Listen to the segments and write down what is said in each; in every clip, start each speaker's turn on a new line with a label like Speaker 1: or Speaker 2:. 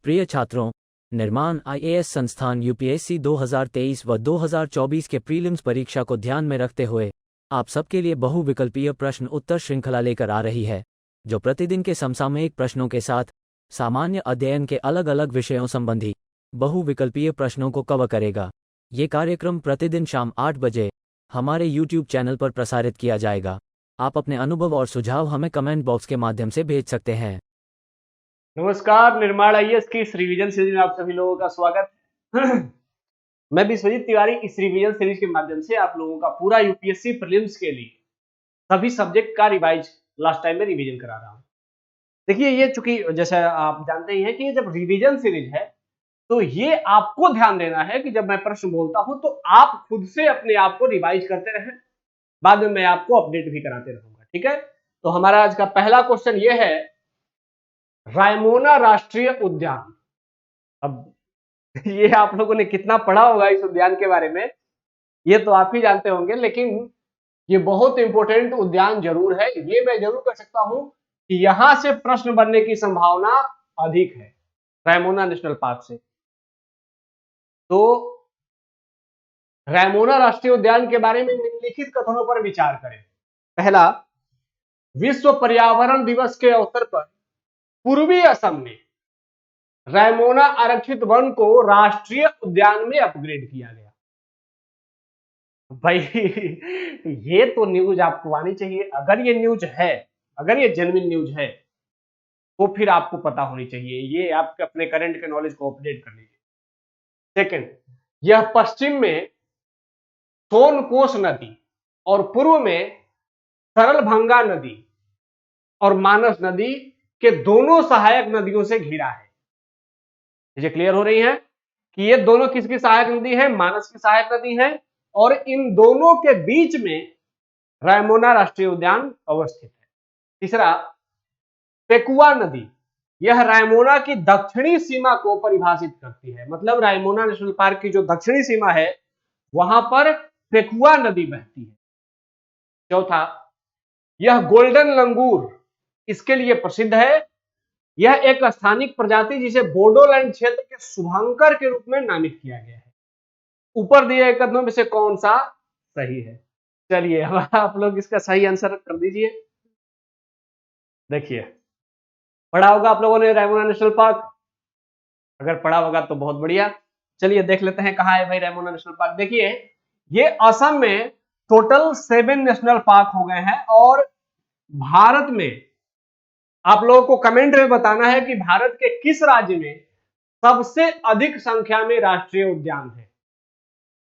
Speaker 1: प्रिय छात्रों, निर्माण आईएएस संस्थान यूपीएससी 2023 व 2024 के प्रीलिम्स परीक्षा को ध्यान में रखते हुए आप सबके लिए बहुविकल्पीय प्रश्न उत्तर श्रृंखला लेकर आ रही है, जो प्रतिदिन के समसामयिक प्रश्नों के साथ सामान्य अध्ययन के अलग अलग विषयों संबंधी बहुविकल्पीय प्रश्नों को कवर करेगा। ये कार्यक्रम प्रतिदिन शाम 8 बजे हमारे YouTube चैनल पर प्रसारित किया जाएगा। आप अपने अनुभव और सुझाव हमें कमेंट बॉक्स के माध्यम से भेज सकते हैं।
Speaker 2: नमस्कार, निर्माण आईएएस की इस रिवीजन सीरीज में आप सभी लोगों का स्वागत है। मैं विश्वजीत तिवारी इस रिवीजन सीरीज के माध्यम से आप लोगों का पूरा यूपीएससी प्रीलिम्स के लिए सभी सब्जेक्ट का रिवाइज लास्ट टाइम में रिवीजन करा रहा हूं। देखिए, ये चूंकि जैसा आप जानते ही हैं कि ये जब रिवीजन सीरीज है तो ये आपको ध्यान देना है कि जब मैं प्रश्न बोलता हूं तो आप खुद से अपने आप को रिवाइज करते रहें, बाद में मैं आपको अपडेट भी कराते रहूंगा। ठीक है, तो हमारा आज का पहला क्वेश्चन ये है, रायमोना राष्ट्रीय उद्यान। अब ये आप लोगों ने कितना पढ़ा होगा इस उद्यान के बारे में, ये तो आप ही जानते होंगे, लेकिन ये बहुत इंपॉर्टेंट उद्यान जरूर है। ये मैं जरूर कह सकता हूं कि यहां से प्रश्न बनने की संभावना अधिक है, रायमोना नेशनल पार्क से। तो रायमोना राष्ट्रीय उद्यान के बारे में निम्नलिखित कथनों पर विचार करें। पहला, विश्व पर्यावरण दिवस के अवसर पर पूर्वी असम में रायमोना आरक्षित वन को राष्ट्रीय उद्यान में अपग्रेड किया गया। भाई ये तो न्यूज आपको आनी चाहिए। अगर ये न्यूज है, अगर ये जेन्युइन न्यूज है तो फिर आपको पता होनी चाहिए। ये आपके अपने करंट के नॉलेज को अपडेट कर लीजिए। सेकंड, यह पश्चिम में सोनकोश नदी और पूर्व में सरलभंगा नदी और मानस नदी के दोनों सहायक नदियों से घिरा है। ये क्लियर हो रही है कि ये दोनों किसकी सहायक नदी है? मानस की सहायक नदी है, और इन दोनों के बीच में रायमोना राष्ट्रीय उद्यान अवस्थित है। तीसरा, पेकुआ नदी, यह रायमोना की दक्षिणी सीमा को परिभाषित करती है। मतलब रायमोना नेशनल पार्क की जो दक्षिणी सीमा है वहां पर पेकुआ नदी बहती है। चौथा, यह गोल्डन लंगूर इसके लिए प्रसिद्ध है। यह एक स्थानिक प्रजाति जिसे बोडोलैंड क्षेत्र के शुभंकर के रूप में नामित किया गया है। ऊपर दिए गए कथनों में से कौन सा सही है? चलिए अब आप लोग इसका सही आंसर कर दीजिए। देखिए, पढ़ा होगा आप लोगों ने रायमोना नेशनल पार्क? अगर पढ़ा होगा तो बहुत बढ़िया। चलिए देख लेते हैं कहाँ है भाई रायमोना नेशनल पार्क। देखिए, ये असम में टोटल 7 नेशनल पार्क हो गए हैं, और भारत में आप लोगों को कमेंट में बताना है कि भारत के किस राज्य में सबसे अधिक संख्या में राष्ट्रीय उद्यान है।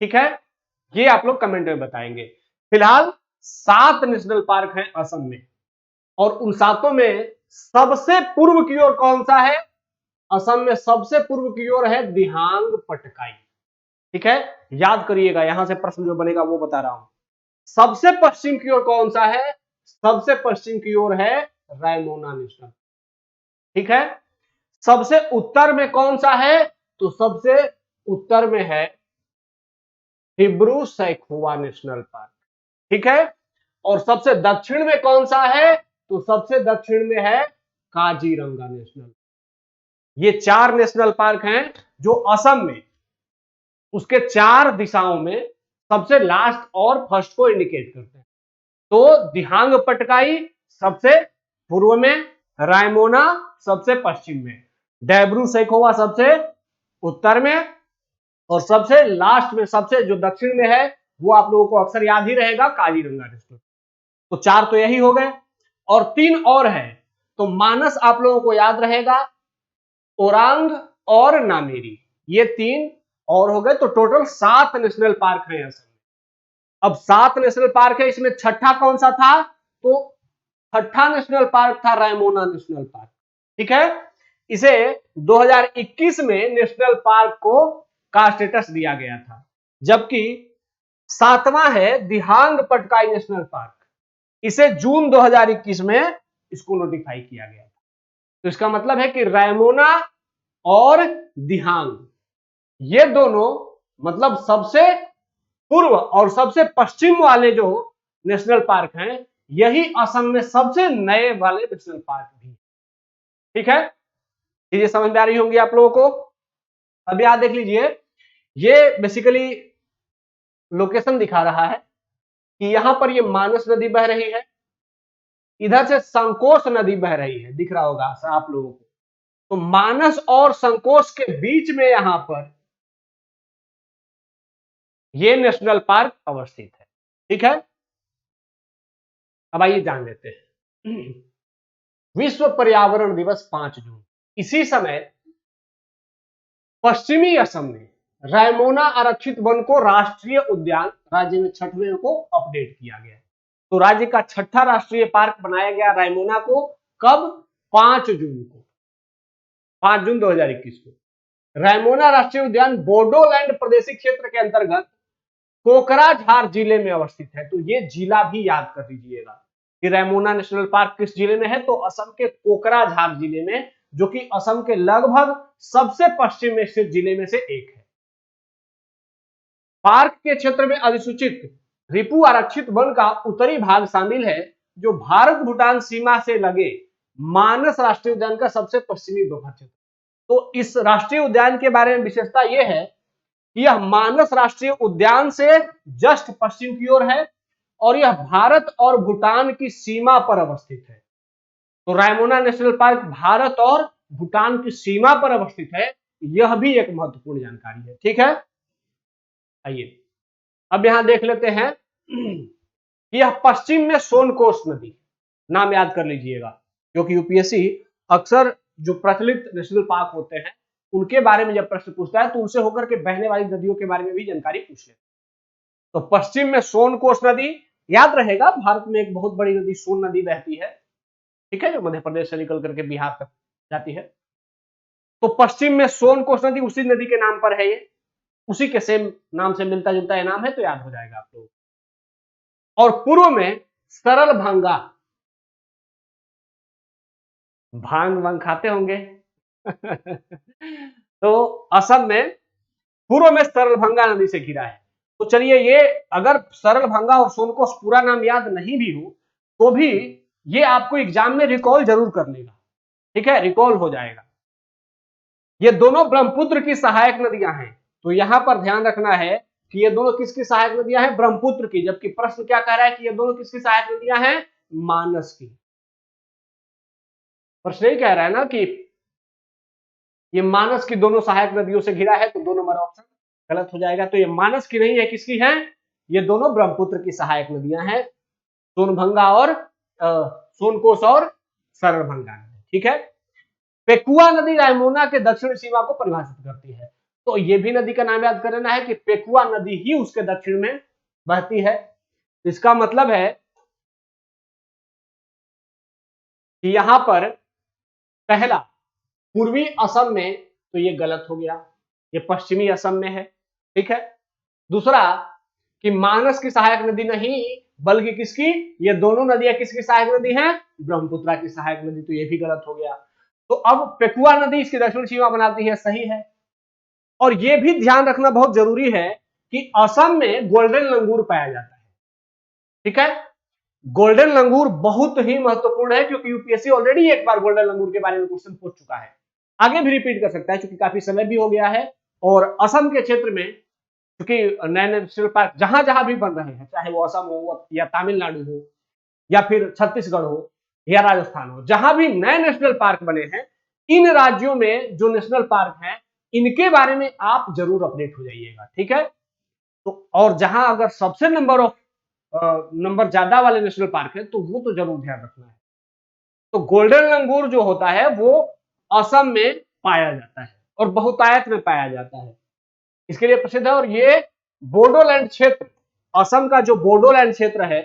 Speaker 2: ठीक है, ये आप लोग कमेंट में बताएंगे। फिलहाल 7 नेशनल पार्क हैं असम में, और उन 7 में सबसे पूर्व की ओर कौन सा है? असम में सबसे पूर्व की ओर है दिहांग पटकाई। ठीक है, याद करिएगा, यहां से प्रश्न जो बनेगा वो बता रहा हूं। सबसे पश्चिम की ओर कौन सा है? सबसे पश्चिम की ओर है रायमोना नेशनल। ठीक है, सबसे उत्तर में कौन सा है? तो सबसे उत्तर में है डिब्रू-सैखोवा नेशनल पार्क। ठीक है, और सबसे दक्षिण में कौन सा है? तो सबसे दक्षिण में है काजीरंगा नेशनल। ये 4 नेशनल पार्क हैं जो असम में उसके 4 दिशाओं में सबसे लास्ट और फर्स्ट को इंडिकेट करते हैं। तो दिहांग पटकाई सबसे पूर्व में, रायमोना सबसे पश्चिम में, डिब्रू-सैखोवा सबसे उत्तर में, और सबसे लास्ट में, सबसे जो दक्षिण में है वो आप लोगों को अक्सर याद ही रहेगा, काजीरंगा नेशनल। तो 4 तो यही हो गए, और 3 और है। तो मानस आप लोगों को याद रहेगा, ओरांग और नामेरी, ये 3 और हो गए। तो टोटल 7 नेशनल पार्क हैं असम में। अब 7 नेशनल पार्क है, इसमें छठा कौन सा था? तो छठा नेशनल पार्क था रायमोना नेशनल पार्क। ठीक है, इसे 2021 में नेशनल पार्क को का स्टेटस दिया गया था, जबकि 7वां है दिहांग पटकाई नेशनल पार्क। इसे जून 2021 में इसको नोटिफाई किया गया था। तो इसका मतलब है कि रायमोना और दिहांग, ये दोनों मतलब सबसे पूर्व और सबसे पश्चिम वाले जो नेशनल पार्क हैं, यही असम में सबसे नए वाले नेशनल पार्क भी। ठीक है, चीजें समझ में आ रही होंगी आप लोगों को। अब यहां देख लीजिए, ये बेसिकली लोकेशन दिखा रहा है कि यहां पर ये मानस नदी बह रही है, इधर से संकोश नदी बह रही है, दिख रहा होगा आप लोगों को। तो मानस और संकोश के बीच में यहां पर ये नेशनल पार्क अवस्थित है। ठीक है, अब आइए जान लेते हैं। विश्व पर्यावरण दिवस 5 जून, इसी समय पश्चिमी असम में रायमोना आरक्षित वन को राष्ट्रीय उद्यान राज्य में 6वें को अपडेट किया गया। तो राज्य का 6ठा राष्ट्रीय पार्क बनाया गया रायमोना को, कब? 5 जून को, 5 जून 2021 को। रायमोना राष्ट्रीय उद्यान बोडोलैंड प्रादेशिक क्षेत्र के अंतर्गत कोकराझार जिले में अवस्थित है। तो ये जिला भी याद कर लीजिएगा कि रायमोना नेशनल पार्क किस जिले में है, तो असम के कोकराझार जिले में, जो कि असम के लगभग सबसे पश्चिम में स्थित जिले में से एक है। पार्क के क्षेत्र में अधिसूचित रिपु आरक्षित वन का उत्तरी भाग शामिल है, जो भारत भूटान सीमा से लगे मानस राष्ट्रीय उद्यान का सबसे पश्चिमी बफर क्षेत्र। तो इस राष्ट्रीय उद्यान के बारे में विशेषता यह है कि यह मानस राष्ट्रीय उद्यान से जस्ट पश्चिम की ओर है और यह भारत और भूटान की सीमा पर अवस्थित है। तो रायमोना नेशनल पार्क भारत और भूटान की सीमा पर अवस्थित है, यह भी एक महत्वपूर्ण जानकारी है। ठीक है, आइए अब यहां देख लेते हैं। यह पश्चिम में सोनकोश नदी, नाम याद कर लीजिएगा, क्योंकि यूपीएससी अक्सर जो प्रचलित नेशनल पार्क होते हैं उनके बारे में जब प्रश्न पूछता है तो उनसे होकर के बहने वाली नदियों के बारे में भी जानकारी पूछ लेते हैं। तो पश्चिम में सोनकोश नदी, याद रहेगा भारत में एक बहुत बड़ी नदी सोन नदी बहती है, ठीक है, जो मध्य प्रदेश से निकल करके बिहार तक जाती है। तो पश्चिम में सोनकोश नदी उसी नदी के नाम पर है, ये उसी के सेम नाम से मिलता जुलता है नाम है, तो याद हो जाएगा आप लोग। और पूर्व में सरल भंगा, भांग वांग खाते होंगे। तो असम में पूर्व में सरल भंगा नदी से घिरा है। तो चलिए, ये अगर सरल भंगा और सोनकोश पूरा नाम याद नहीं भी हो तो भी ये आपको एग्जाम में रिकॉल जरूर कर लेगा। ठीक है, रिकॉल हो जाएगा। ये दोनों ब्रह्मपुत्र की सहायक नदियां हैं। तो यहां पर ध्यान रखना है कि ये दोनों किसकी सहायक नदियां हैं? ब्रह्मपुत्र की। जबकि प्रश्न क्या कह रहा है कि ये दोनों किसकी सहायक नदियां हैं? मानस की। प्रश्न यही कह रहा है ना कि ये मानस की दोनों सहायक नदियों से घिरा है, तो 2 नंबर ऑप्शन गलत हो जाएगा। तो ये मानस की नहीं है, किसकी है? ये दोनों ब्रह्मपुत्र की सहायक नदियां हैं, सोनभंगा और सोनकोश और सरलभंगा। ठीक है, पेकुआ नदी रायमोना के दक्षिण सीमा को परिभाषित करती है। तो ये भी नदी का नाम याद कर लेना है कि पेकुआ नदी ही उसके दक्षिण में बहती है। इसका मतलब है कि यहां पर पहला पूर्वी असम में, तो ये गलत हो गया, ये पश्चिमी असम में है। ठीक है, दूसरा कि मानस की सहायक नदी नहीं, बल्कि किसकी? ये दोनों नदियां किसकी सहायक नदी हैं? ब्रह्मपुत्रा की सहायक नदी, तो ये भी गलत हो गया। तो अब पेकुआ नदी इसकी दक्षिण सीमा बनाती है, सही है। और ये भी ध्यान रखना बहुत जरूरी है कि असम में गोल्डन लंगूर पाया जाता है। ठीक है, गोल्डन लंगूर बहुत ही महत्वपूर्ण है, क्योंकि यूपीएससी ऑलरेडी एक बार गोल्डन लंगूर के बारे में क्वेश्चन पूछ चुका है, आगे भी रिपीट कर सकता है, क्योंकि काफी समय भी हो गया है। और असम के क्षेत्र में क्योंकि नए नेशनल पार्क जहां जहां भी बन रहे हैं, चाहे वो असम हो या तमिलनाडु हो या फिर छत्तीसगढ़ हो या राजस्थान हो, जहां भी नए नेशनल पार्क बने हैं, इन राज्यों में जो नेशनल पार्क है इनके बारे में आप जरूर अपडेट हो जाइएगा। ठीक है, तो और जहां अगर सबसे नंबर ज्यादा वाले नेशनल पार्क है, तो वो तो जरूर ध्यान रखना है। तो गोल्डन लंगूर जो होता है वो असम में पाया जाता है और बहुतायत में पाया जाता है, इसके लिए प्रसिद्ध है। और ये बोडोलैंड क्षेत्र, असम का जो बोडोलैंड क्षेत्र है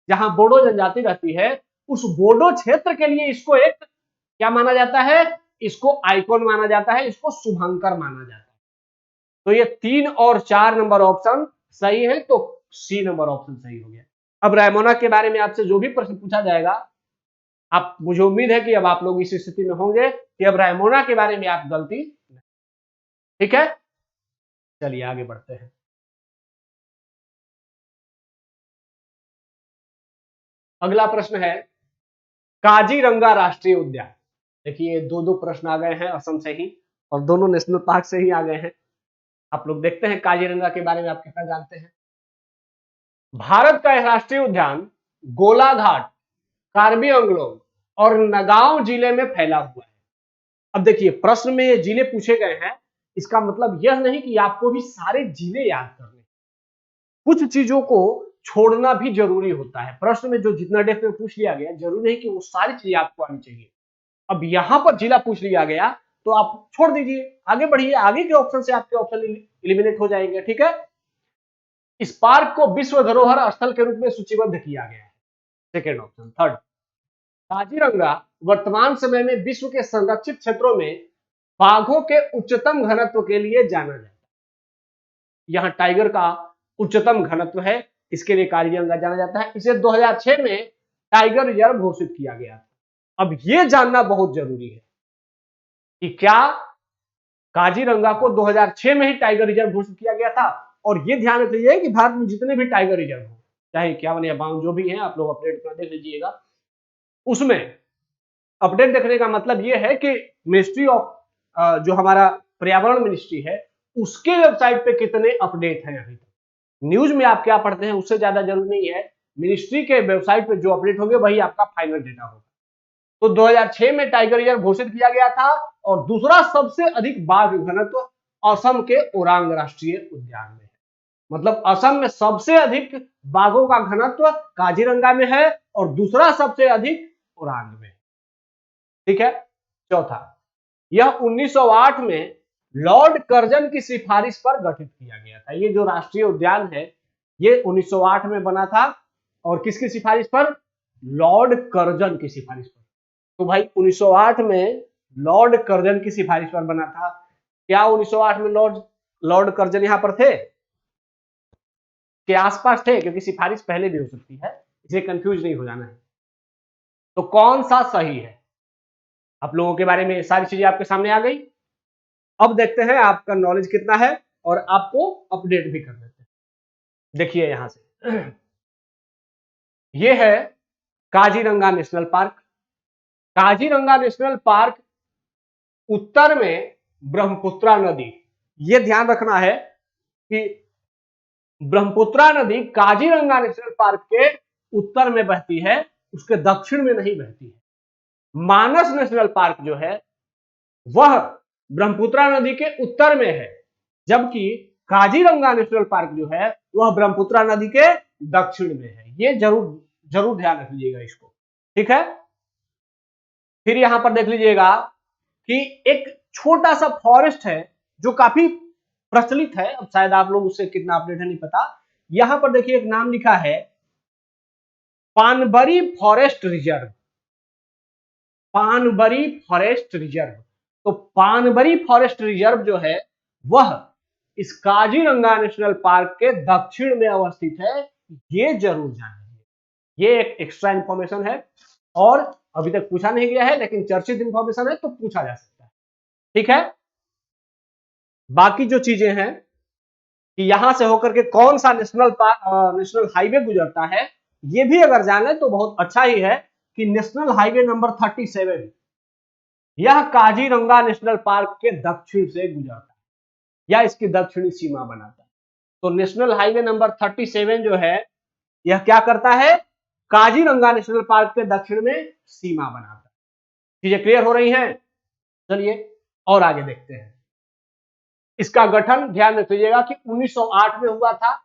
Speaker 2: जहां बोडो जनजाति रहती है, उस बोडो क्षेत्र के लिए इसको एक क्या माना जाता है? इसको आइकॉन माना जाता है, इसको शुभंकर माना जाता है। तो ये 3 और 4 नंबर ऑप्शन सही है, तो सी नंबर ऑप्शन सही हो गया। अब रायमोना के बारे में आपसे जो भी प्रश्न पूछा जाएगा, आप, मुझे उम्मीद है कि अब आप लोग इस स्थिति में होंगे कि अब रायमोना के बारे में आप गलती। ठीक है, चलिए आगे बढ़ते हैं। अगला प्रश्न है काजीरंगा राष्ट्रीय उद्यान। देखिए दो दो प्रश्न आ गए हैं असम से ही और दोनों नेशनल पार्क से ही आ गए हैं। आप लोग देखते हैं काजीरंगा के बारे में आप कितना जानते हैं। भारत का राष्ट्रीय उद्यान गोलाघाट, कार्बी अंगलोंग और नगांव जिले में फैला हुआ है। अब देखिए प्रश्न में ये जिले पूछे गए हैं, इसका मतलब यह नहीं कि आपको भी सारे जिले याद करने, कुछ चीजों को छोड़ना भी जरूरी होता है। प्रश्न में जो जितना डेप्थ में पूछ लिया गया जरूरी नहीं कि वो सारी चीजें आपको आनी चाहिए। अब यहां पर जिला पूछ लिया गया तो आप छोड़ दीजिए, आगे बढ़िए, आगे के ऑप्शन से आपके ऑप्शन एलिमिनेट हो जाएंगे। ठीक है, इस पार्क को विश्व धरोहर स्थल के रूप में सूचीबद्ध किया गया है। Second option. थर्ड, काजीरंगा वर्तमान समय में विश्व के संरक्षित क्षेत्रों में बाघों के उच्चतम घनत्व के लिए जाना जाता है। यहां टाइगर का उच्चतम घनत्व है, इसके लिए काजीरंगा जाना जाता है। इसे 2006 में टाइगर रिजर्व घोषित किया गया था। अब यह जानना बहुत जरूरी है कि क्या काजीरंगा को 2006 में ही टाइगर रिजर्व घोषित किया गया था। और यह ध्यान रख लीजिए कि भारत में जितने भी टाइगर रिजर्व हो, चाहे 51 या 52 जो भी हैं, आप लोग अपडेट कर देख लीजिएगा। उसमें अपडेट देखने का मतलब यह है कि मिनिस्ट्री ऑफ जो हमारा पर्यावरण मिनिस्ट्री है उसके वेबसाइट पे कितने अपडेट हैं अभी तक। न्यूज में आप क्या पढ़ते हैं उससे ज्यादा जरूरी नहीं है, मिनिस्ट्री के वेबसाइट पे जो अपडेट होंगे वही आपका फाइनल डेटा होगा। तो 2006 में टाइगर रिजर्व घोषित किया गया था और दूसरा सबसे अधिक बाघ घनत्व असम के ओरांग राष्ट्रीय उद्यान में है। मतलब असम में सबसे अधिक बाघों का घनत्व काजीरंगा में है और दूसरा सबसे अधिक ओरांग में। ठीक है, चौथा, यह 1908 में लॉर्ड कर्जन की सिफारिश पर गठित किया गया था। ये जो राष्ट्रीय उद्यान है ये 1908 में बना था और किसकी सिफारिश पर? लॉर्ड कर्जन की सिफारिश पर। तो भाई 1908 में लॉर्ड कर्जन की सिफारिश पर बना था। क्या 1908 में लॉर्ड कर्जन यहां पर थे के आसपास थे? क्योंकि सिफारिश पहले भी हो सकती है, इसे कंफ्यूज नहीं हो जाना है। तो कौन सा सही है? आप लोगों के बारे में सारी चीजें आपके सामने आ गई। अब देखते हैं आपका नॉलेज कितना है और आपको अपडेट भी कर देते हैं। देखिए यहां से यह है Kaziranga national park. Kaziranga national park उत्तर में ब्रह्मपुत्रा नदी, यह ध्यान रखना है कि ब्रह्मपुत्रा नदी काजीरंगा नेशनल पार्क के उत्तर में बहती है, उसके दक्षिण में नहीं बहती है। मानस नेशनल पार्क जो है वह ब्रह्मपुत्रा नदी के उत्तर में है, जबकि काजीरंगा नेशनल पार्क जो है वह ब्रह्मपुत्रा नदी के दक्षिण में है। ये जरूर ध्यान रख लीजिएगा इसको। ठीक है, फिर यहां पर देख लीजिएगा कि एक छोटा सा फॉरेस्ट है जो काफी प्रचलित है, अब शायद आप लोग उससे कितना अपडेट है नहीं पता। यहां पर देखिए एक नाम लिखा है पानबरी फॉरेस्ट रिजर्व। पानबरी फॉरेस्ट रिजर्व, तो पानबरी फॉरेस्ट रिजर्व जो है वह इस काजीरंगा नेशनल पार्क के दक्षिण में अवस्थित है। ये जरूर जानिए, ये एक एक्स्ट्रा इंफॉर्मेशन है और अभी तक पूछा नहीं गया है, लेकिन चर्चित इंफॉर्मेशन है तो पूछा जा सकता है। ठीक है, बाकी जो चीजें हैं कि यहां से होकर के कौन सा नेशनल हाईवे गुजरता है, ये भी अगर जाने तो बहुत अच्छा ही है कि नेशनल हाईवे नंबर 37 यह काजीरंगा नेशनल पार्क के दक्षिण से गुजरता है या इसकी दक्षिणी सीमा बनाता है। तो नेशनल हाईवे नंबर 37 जो है यह क्या करता है? काजीरंगा नेशनल पार्क के दक्षिण में सीमा बनाता है। चीजें क्लियर हो रही हैं? चलिए और आगे देखते हैं। इसका गठन ध्यान रख लीजिएगा कि 1908 में हुआ था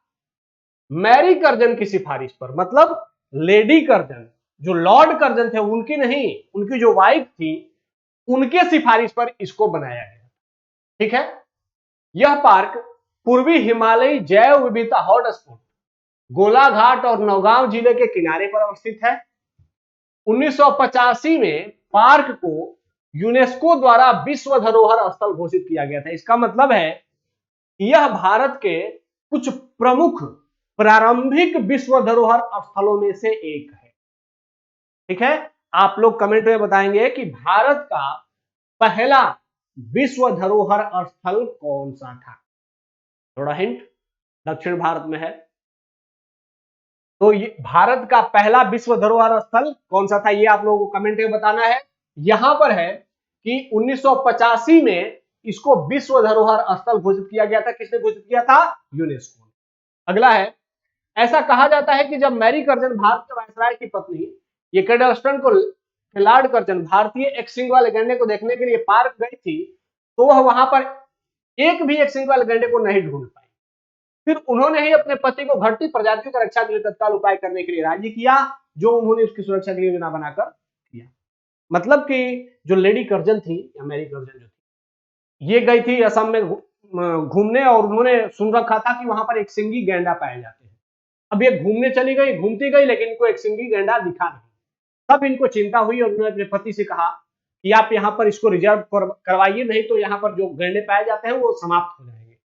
Speaker 2: मैरी कर्जन की सिफारिश पर। मतलब लेडी कर्जन, जो लॉर्ड कर्जन थे उनकी नहीं, उनकी जो वाइफ थी उनके सिफारिश पर इसको बनाया गया। ठीक है, यह पार्क पूर्वी हिमालयी जैव विविधता हॉटस्पॉट गोलाघाट और नौगांव जिले के किनारे पर अवस्थित है। 1985 में पार्क को यूनेस्को द्वारा विश्व धरोहर स्थल घोषित किया गया था। इसका मतलब है कि यह भारत के कुछ प्रमुख प्रारंभिक विश्व धरोहर स्थलों में से एक है। ठीक है, आप लोग कमेंट में बताएंगे कि भारत का पहला विश्व धरोहर स्थल कौन सा था। थोड़ा हिंट, दक्षिण भारत में है। तो ये भारत का पहला विश्व धरोहर स्थल कौन सा था, ये आप लोगों को कमेंट में बताना है। यहां पर है कि 1985 में इसको विश्व धरोहर स्थल घोषित किया गया था। किसने घोषित किया था? यूनेस्को ने। अगला है, ऐसा कहा जाता है कि जब मैरी कर्जन भारत के वायसराय की पत्नी ये केडलस्टन को लॉर्ड कर्जन भारतीय एक सिंग वाले गैंडे को देखने के लिए पार्क गई थी, तो वह वहां पर एक भी एक सिंग वाले गैंडे को नहीं ढूंढ पाई। फिर उन्होंने ही अपने पति को घटती प्रजातियों की रक्षा के लिए तत्काल उपाय करने के लिए राजी किया, जो उन्होंने उसकी सुरक्षा के लिए योजना बनाकर किया। मतलब कि जो लेडी कर्जन थी या मैरी कर्जन जो थी, ये गई थी असम में घूमने और उन्होंने सुन रखा था कि वहां पर एक सिंगी गैंडा पाए जाते हैं। अब ये घूमने चली गई, घूमती गई, लेकिन इनको एक सिंगी गैंडा दिखा नहीं। तब इनको चिंता हुई और उन्होंने अपने पति से कहा कि आप यहाँ पर इसको रिजर्व करवाइए, नहीं तो यहाँ पर जो गैंडे पाए जाते हैं वो समाप्त हो जाएंगे।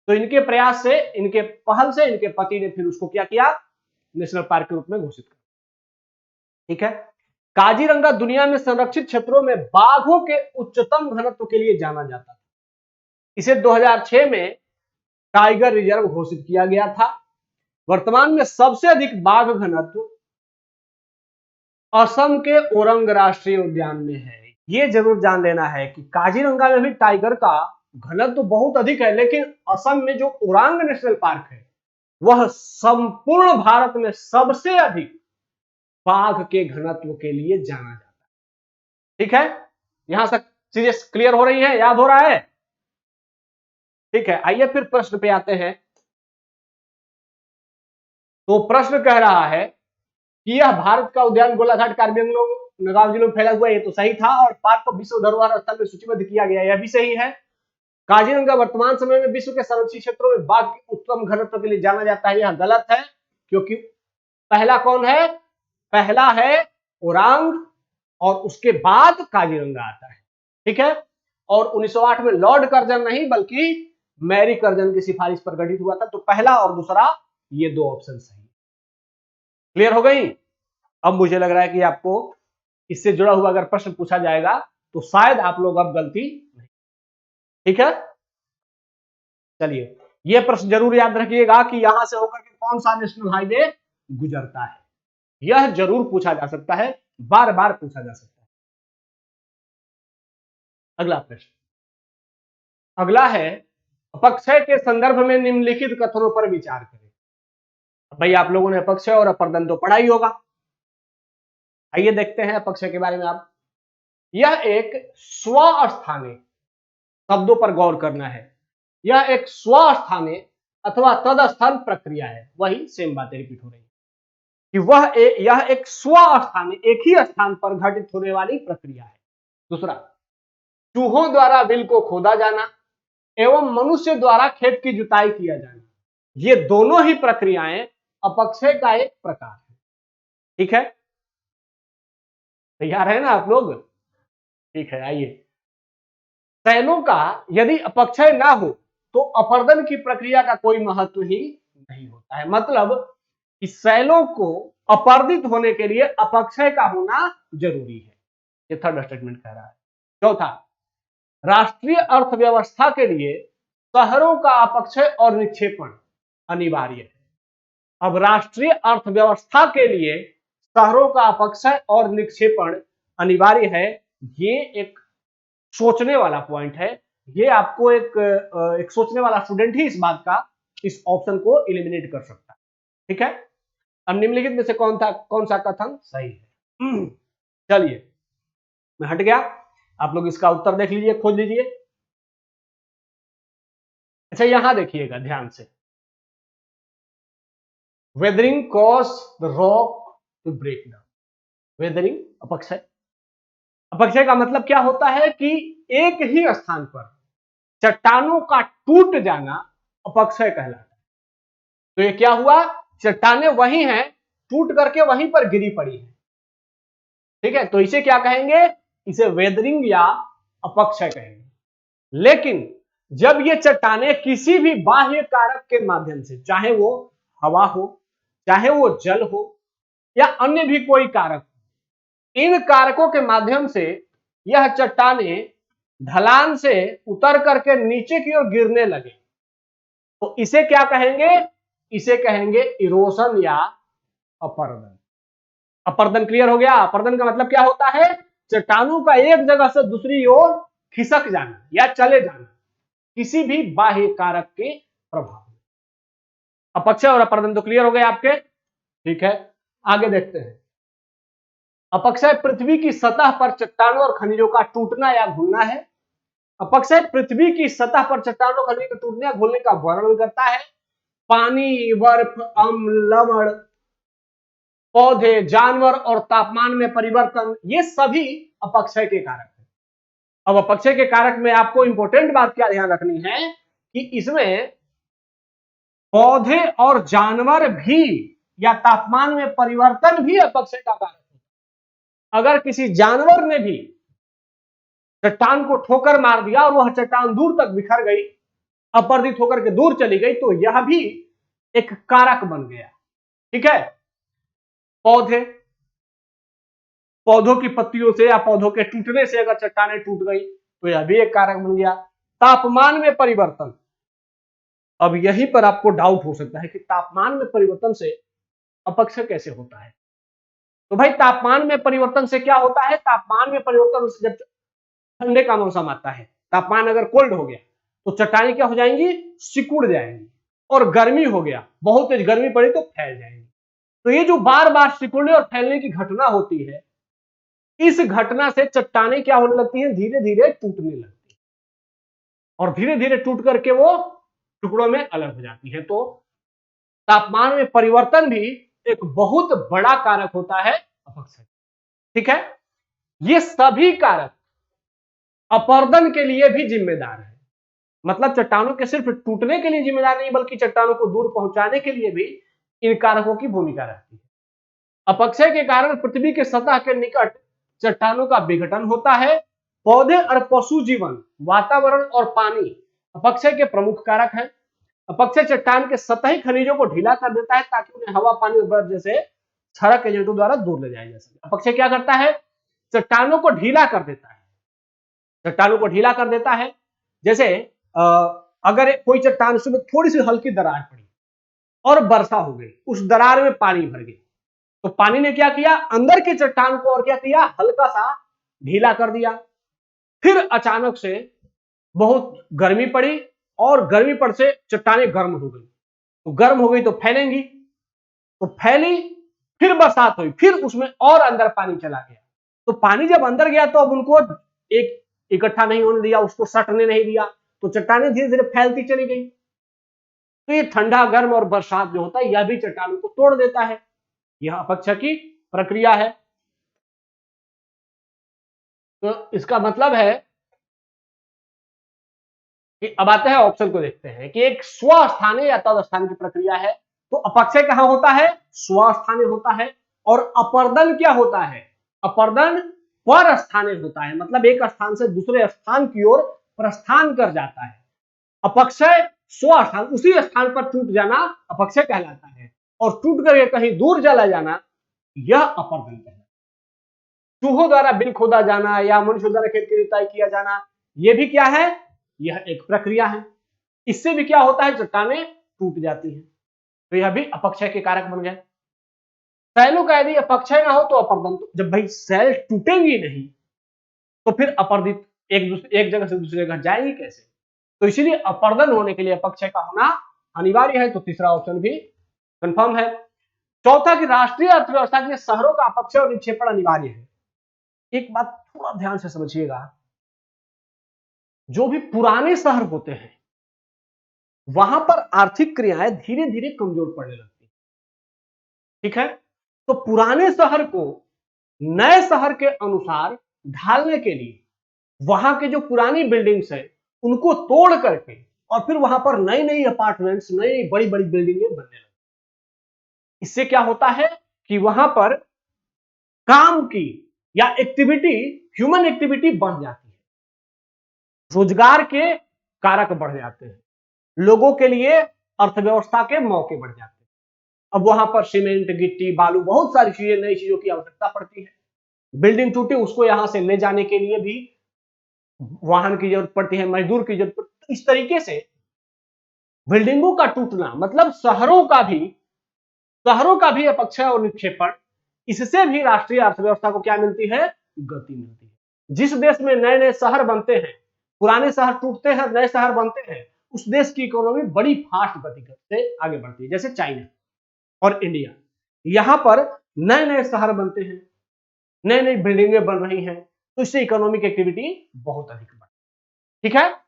Speaker 2: तो इनके प्रयास से, इनके पहल से इनके पति ने फिर उसको क्या किया? नेशनल पार्क के रूप में घोषित कर। ठीक है। काजीरंगा दुनिया में संरक्षित क्षेत्रों में बाघों के उच्चतम घनत्व के लिए जाना जाता था। इसे 2006 में टाइगर रिजर्व घोषित किया गया था। वर्तमान में सबसे अधिक बाघ घनत्व असम के ओरंग राष्ट्रीय उद्यान में है। ये जरूर जान लेना है कि काजीरंगा में भी टाइगर का घनत्व तो बहुत अधिक है, लेकिन असम में जो ओरांग नेशनल पार्क है वह संपूर्ण भारत में सबसे अधिक बाघ के घनत्व के लिए जाना जाता है। ठीक है, यहां तक चीजें क्लियर हो रही है, याद हो रहा है? ठीक है, आइए फिर प्रश्न पे आते हैं। तो प्रश्न कह रहा है कि यह भारत का उद्यान गोलाघाट कार्बी आंगलों नगांव जिलों में फैला हुआ है। ये तो सही था, और पार्क को विश्व धरोहर स्थल में सूचीबद्ध किया गया, यह भी सही है। काजीरंगा वर्तमान समय में विश्व के संरक्षित क्षेत्रों में बाघ के उत्तम घनत्व के लिए जाना जाता है, यह गलत है, क्योंकि पहला कौन है? पहला है ओरांग और उसके बाद काजीरंगा आता है। ठीक है, और 1908 में लॉर्ड कर्जन नहीं बल्कि मैरी कर्जन की सिफारिश पर गठित हुआ था। तो पहला और दूसरा, ये दो ऑप्शन सही। क्लियर हो गई? अब मुझे लग रहा है कि आपको इससे जुड़ा हुआ अगर प्रश्न पूछा जाएगा तो शायद आप लोग अब गलती नहीं। ठीक है, चलिए ये प्रश्न जरूर याद रखिएगा कि यहां से होकर के कौन सा नेशनल हाईवे गुजरता है। यह जरूर पूछा जा सकता है, बार बार पूछा जा सकता है। अगला प्रश्न, अगला है, अपक्षय के संदर्भ में निम्नलिखित कथनों पर विचार करें। भाई आप लोगों ने अपक्षय और अपरदन तो पढ़ा ही होगा। आइए देखते हैं अपक्षय के बारे में। आप, यह एक स्वस्थानीय, शब्दों पर गौर करना है, यह एक स्वस्थानीय अथवा तदस्थल प्रक्रिया है। वही सेम बातें रिपीट हो रही है कि यह एक स्वस्थानीय, एक ही स्थान पर घटित होने वाली प्रक्रिया है। दूसरा, चूहों द्वारा बिल को खोदा जाना एवं मनुष्य द्वारा खेत की जुताई किया जाना, ये दोनों ही प्रक्रियाएं अपक्षय का एक प्रकार है। ठीक है, तैयार है ना आप लोग? ठीक है, आइए। शैलों का यदि अपक्षय ना हो तो अपर्दन की प्रक्रिया का कोई महत्व ही नहीं होता है। मतलब इस शैलों को अपर्दित होने के लिए अपक्षय का होना जरूरी है। ये थर्ड स्टेटमेंट कह रहा है। चौथा, राष्ट्रीय अर्थव्यवस्था के लिए शहरों का अपक्षय और निक्षेपण अनिवार्य है। अब राष्ट्रीय अर्थव्यवस्था के लिए शहरों का अपक्षय और निक्षेपण अनिवार्य है, ये एक सोचने वाला पॉइंट है। ये आपको एक सोचने वाला स्टूडेंट ही इस बात का, इस ऑप्शन को एलिमिनेट कर सकता है। ठीक है, अब निम्नलिखित में से कौन सा कथन सही है? चलिए मैं हट गया, आप लोग इसका उत्तर देख लीजिए, खोज लीजिए। अच्छा यहां देखिएगा ध्यान से, weathering cause the rock to break down. Weathering अपक्षय, अपक्षय का मतलब क्या होता है कि एक ही स्थान पर चट्टानों का टूट जाना अपक्षय कहलाता है। तो ये क्या हुआ? चट्टानें वही हैं, टूट करके वहीं पर गिरी पड़ी है। ठीक है, तो इसे क्या कहेंगे? इसे वेदरिंग या अपक्षय कहेंगे। लेकिन जब ये चट्टानें किसी भी बाह्य कारक के माध्यम से, चाहे वो हवा हो, चाहे वो जल हो, या अन्य भी कोई कारक, इन कारकों के माध्यम से यह चट्टानें ढलान से उतर करके नीचे की ओर गिरने लगे, तो इसे क्या कहेंगे? इसे कहेंगे इरोशन या अपर्दन। अपर्दन क्लियर हो गया? अपर्दन का मतलब क्या होता है? चट्टानों का एक जगह से दूसरी ओर खिसक जाना या चले जाना किसी भी बाह्य कारक के प्रभाव में। अपक्षय और अपर्दन तो क्लियर हो गए आपके, ठीक है। आगे देखते हैं। अपक्षय पृथ्वी की सतह पर चट्टानों और खनिजों का टूटना या घुलना है। अपक्षय पृथ्वी की सतह पर चट्टानों खनिजों के टूटने या घुलने का वर्णन करता है। पानी, बर्फ, अम्ल, लवण, पौधे, जानवर और तापमान में परिवर्तन, ये सभी अपक्षय के कारक हैं। अब अपक्षय के कारक में आपको इंपॉर्टेंट बात क्या ध्यान रखनी है कि इसमें पौधे और जानवर भी या तापमान में परिवर्तन भी अपक्षय का कारक है। अगर किसी जानवर ने भी चट्टान को ठोकर मार दिया और वह चट्टान दूर तक बिखर गई, अपर्दित होकर के दूर चली गई, तो यह भी एक कारक बन गया, ठीक है। पौधों की पत्तियों से या पौधों के टूटने से अगर चट्टानें टूट गई तो यह भी एक कारक बन गया। तापमान में परिवर्तन, अब यहीं पर आपको डाउट हो सकता है कि तापमान में परिवर्तन से अपक्षय कैसे होता है। तो भाई तापमान में परिवर्तन से क्या होता है, तापमान में परिवर्तन से जब ठंडे का मौसम आता है, तापमान अगर कोल्ड हो गया तो चट्टानें क्या हो जाएंगी, सिकुड़ जाएंगी, और गर्मी हो गया, बहुत तेज गर्मी पड़ी तो फैल जाएंगी। तो ये जो बार बार सिकुड़ने और फैलने की घटना होती है, इस घटना से चट्टानें क्या होने लगती हैं, धीरे धीरे टूटने लगती है, और धीरे धीरे टूट करके वो टुकड़ों में अलग हो जाती है। तो तापमान में परिवर्तन भी एक बहुत बड़ा कारक होता है अपक्षय, ठीक है। ये सभी कारक अपर्दन के लिए भी जिम्मेदार है, मतलब चट्टानों के सिर्फ टूटने के लिए जिम्मेदार नहीं, बल्कि चट्टानों को दूर पहुंचाने के लिए भी इन कारकों की भूमिका रहती है। अपक्षय के कारण पृथ्वी के सतह के निकट चट्टानों का विघटन होता है। पौधे और पशु जीवन, वातावरण और पानी अपक्षय के प्रमुख कारक हैं। अपक्षय चट्टान के सतही खनिजों को ढीला कर देता है ताकि उन्हें हवा, पानी और बर्फ जैसे क्षरक एजेंटों द्वारा दूर ले जाया जा सके। अपक्षय क्या करता है, चट्टानों को ढीला कर देता है, चट्टानों को ढीला कर देता है। जैसे अगर कोई चट्टान उसमें थोड़ी सी हल्की दरार पड़ी और वर्षा हो गई, उस दरार में पानी भर गया, तो पानी ने क्या किया, अंदर के चट्टान को और क्या किया, हल्का सा ढीला कर दिया। फिर अचानक से बहुत गर्मी पड़ी और गर्मी पड़ से चट्टानें गर्म हो गई, तो गर्म हो गई तो फैलेंगी, तो फैली, फिर बरसात हुई, फिर उसमें और अंदर पानी चला गया। तो पानी जब अंदर गया तो अब उनको एक इकट्ठा नहीं होने दिया, उसको सटने नहीं दिया, तो चट्टानें धीरे धीरे फैलती चली गई। तो ये ठंडा, गर्म और बरसात जो होता है, यह भी चट्टानों को तोड़ देता है। यह अपक्षय की प्रक्रिया है। तो इसका मतलब है कि अब आते हैं ऑप्शन को देखते हैं कि एक स्वस्थानीय या तदस्थानीय की प्रक्रिया है। तो अपक्षय कहां होता है, स्वस्थानीय होता है। और अपर्दन क्या होता है, अपर्दन पर स्थानीय होता है, मतलब एक स्थान से दूसरे स्थान की ओर प्रस्थान कर जाता है। अपक्षय स्वस्थान, उसी स्थान पर टूट जाना अपक्षय कहलाता है, और टूट करके कहीं दूर चला जाना यह अपर्दन कहलाता है। चूहों द्वारा बिल खोदा जाना या मनुष्य द्वारा खेत की जुताई किया जाना, यह भी क्या है, यह एक प्रक्रिया है। इससे भी क्या होता है, चट्टानें टूट जाती हैं। तो यह भी अपक्षय के कारक बन गए। शैलों का यदि अपक्षय ना हो तो अपर्दन, तो जब भाई शैल टूटेंगी नहीं तो फिर अपर्दित एक जगह से दूसरी जगह जाएगी कैसे। तो इसीलिए अपर्दन होने के लिए अपक्षय का होना अनिवार्य है। तो तीसरा ऑप्शन भी कंफर्म है। चौथा कि राष्ट्रीय अर्थव्यवस्था के लिए शहरों का अपक्षय और निक्षेपण अनिवार्य है। एक बात थोड़ा ध्यान से समझिएगा, जो भी पुराने शहर होते हैं वहां पर आर्थिक क्रियाएं धीरे धीरे कमजोर पड़ने लगती, ठीक है। तो पुराने शहर को नए शहर के अनुसार ढालने के लिए वहां के जो पुरानी बिल्डिंग्स है उनको तोड़ करके और फिर वहां पर नई नई अपार्टमेंट्स, नई बड़ी बड़ी बिल्डिंगें बनने लगती। इससे क्या होता है कि वहां पर काम की या एक्टिविटी, ह्यूमन एक्टिविटी बढ़ जाती है, रोजगार के कारक बढ़ जाते हैं, लोगों के लिए अर्थव्यवस्था के मौके बढ़ जाते हैं। अब वहां पर सीमेंट, गिट्टी, बालू, बहुत सारी चीजें, नई चीजों की आवश्यकता पड़ती है। बिल्डिंग टूटी, उसको यहां से ले जाने के लिए भी वाहन की जरूरत पड़ती है, मजदूर की जरूरत पड़ती है। इस तरीके से बिल्डिंगों का टूटना मतलब शहरों का भी अपक्षय और निक्षेपण, इससे भी राष्ट्रीय अर्थव्यवस्था को क्या मिलती है, गति मिलती है। जिस देश में नए नए शहर बनते हैं, पुराने शहर टूटते हैं, नए शहर बनते हैं, उस देश की इकोनॉमी बड़ी फास्ट गति से आगे बढ़ती है, जैसे चाइना और इंडिया। यहां पर नए नए शहर बनते हैं, नई नई बिल्डिंगें बन रही हैं, तो इससे इकोनॉमिक एक्टिविटी बहुत अधिक बढ़, ठीक है।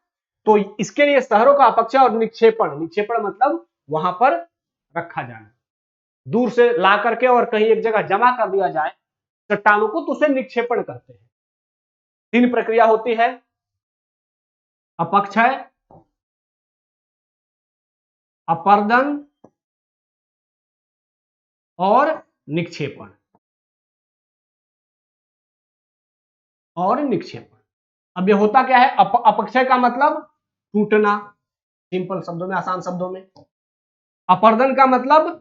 Speaker 2: तो इसके लिए शहरों का अपक्षय और निक्षेपण, निक्षेपण मतलब वहां पर रखा जाना, दूर से ला करके और कहीं एक जगह जमा कर दिया जाए चट्टानों को, तो उसे निक्षेपण करते हैं। 3 प्रक्रिया होती है, अपक्षय, अपर्दन और निक्षेपण। और निक्षेपण, अब ये होता क्या है, अपक्षय का मतलब टूटना, सिंपल शब्दों में, आसान शब्दों में। अपर्दन का मतलब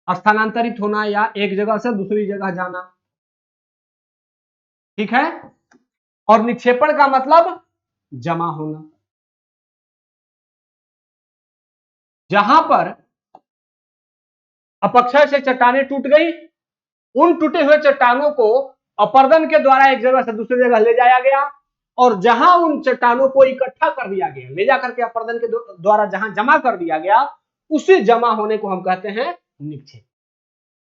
Speaker 2: स्थानांतरित होना या एक जगह से दूसरी जगह जाना, ठीक है। और निक्षेपण का मतलब जमा होना। जहां पर अपक्षय से चट्टानें टूट गई, उन टूटे हुए चट्टानों को अपर्दन के द्वारा एक जगह से दूसरी जगह ले जाया गया, और जहां उन चट्टानों को इकट्ठा कर दिया गया, ले जाकर के अपर्दन के द्वारा जहां जमा कर दिया गया, उसी जमा होने को हम कहते हैं निक्षेप।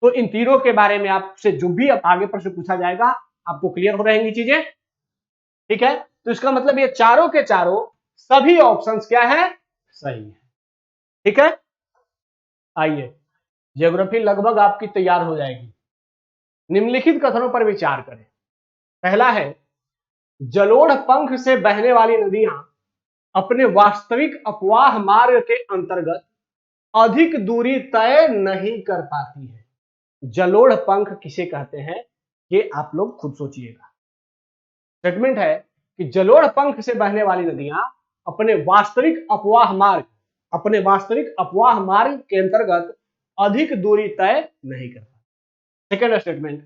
Speaker 2: तो इन तीनों के बारे में आपसे जो भी आगे प्रश्न पूछा जाएगा, आपको क्लियर हो रहेंगी चीजें, ठीक है। तो इसका मतलब ये चारों के चारों सभी ऑप्शंस क्या है, सही है, ठीक है। आइए, ज्योग्राफी लगभग आपकी तैयार हो जाएगी। निम्नलिखित कथनों पर विचार करें। पहला है, जलोढ़ पंख से बहने वाली नदियां अपने वास्तविक अपवाह मार्ग के अंतर्गत अधिक दूरी तय नहीं कर पाती है। जलोढ़ पंख किसे कहते हैं, ये आप लोग खुद सोचिएगा। स्टेटमेंट है कि जलोढ़ पंख से बहने वाली नदियां अपने वास्तविक अपवाह मार्ग के अंतर्गत अधिक दूरी तय नहीं कर पाती। सेकेंड स्टेटमेंट,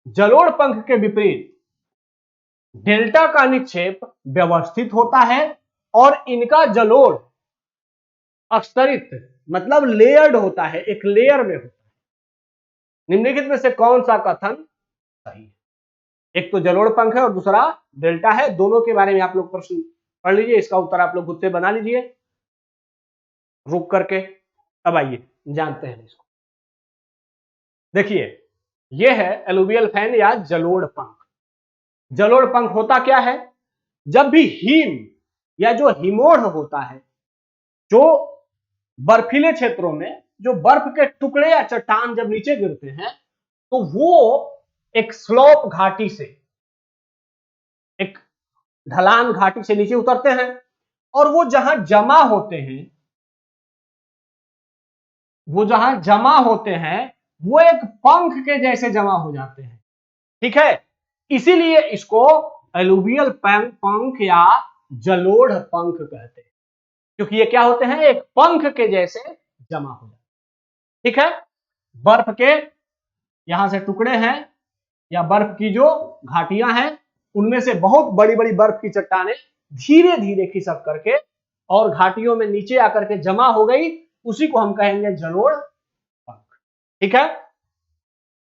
Speaker 2: जलोढ़ पंख के विपरीत डेल्टा का निक्षेप व्यवस्थित होता है और इनका जलोढ़ अस्तरित मतलब लेयर्ड होता है, एक लेयर में होता है। निम्नलिखित में से कौन सा कथन सही है? एक तो जलोढ़ पंख है और दूसरा डेल्टा है। दोनों के बारे में आप लोग प्रश्न पढ़ लीजिए, इसका उत्तर आप लोग खुद से बना लीजिए रुक करके। अब आइए जानते हैं इसको। देखिए, यह है एलुवियल फैन या जलोढ़ पंख। जलोढ़ पंख होता क्या है, जब भी हिम या जो हिमोढ़ होता है, जो बर्फीले क्षेत्रों में जो बर्फ के टुकड़े या चट्टान जब नीचे गिरते हैं, तो वो एक स्लोप घाटी से, एक ढलान घाटी से नीचे उतरते हैं, और वो जहां जमा होते हैं, वो एक पंख के जैसे जमा हो जाते हैं, ठीक है। इसीलिए इसको एलुवियल पंख या जलोढ़ पंख कहते हैं, क्योंकि ये क्या होते हैं, एक पंख के जैसे जमा हो जाते हैं, ठीक है। बर्फ के यहां से टुकड़े हैं या बर्फ की जो घाटियां हैं, उनमें से बहुत बड़ी बड़ी बर्फ की चट्टानें धीरे धीरे खिसक करके और घाटियों में नीचे आकर के जमा हो गई, उसी को हम कहेंगे जलोढ़ पंख, ठीक है।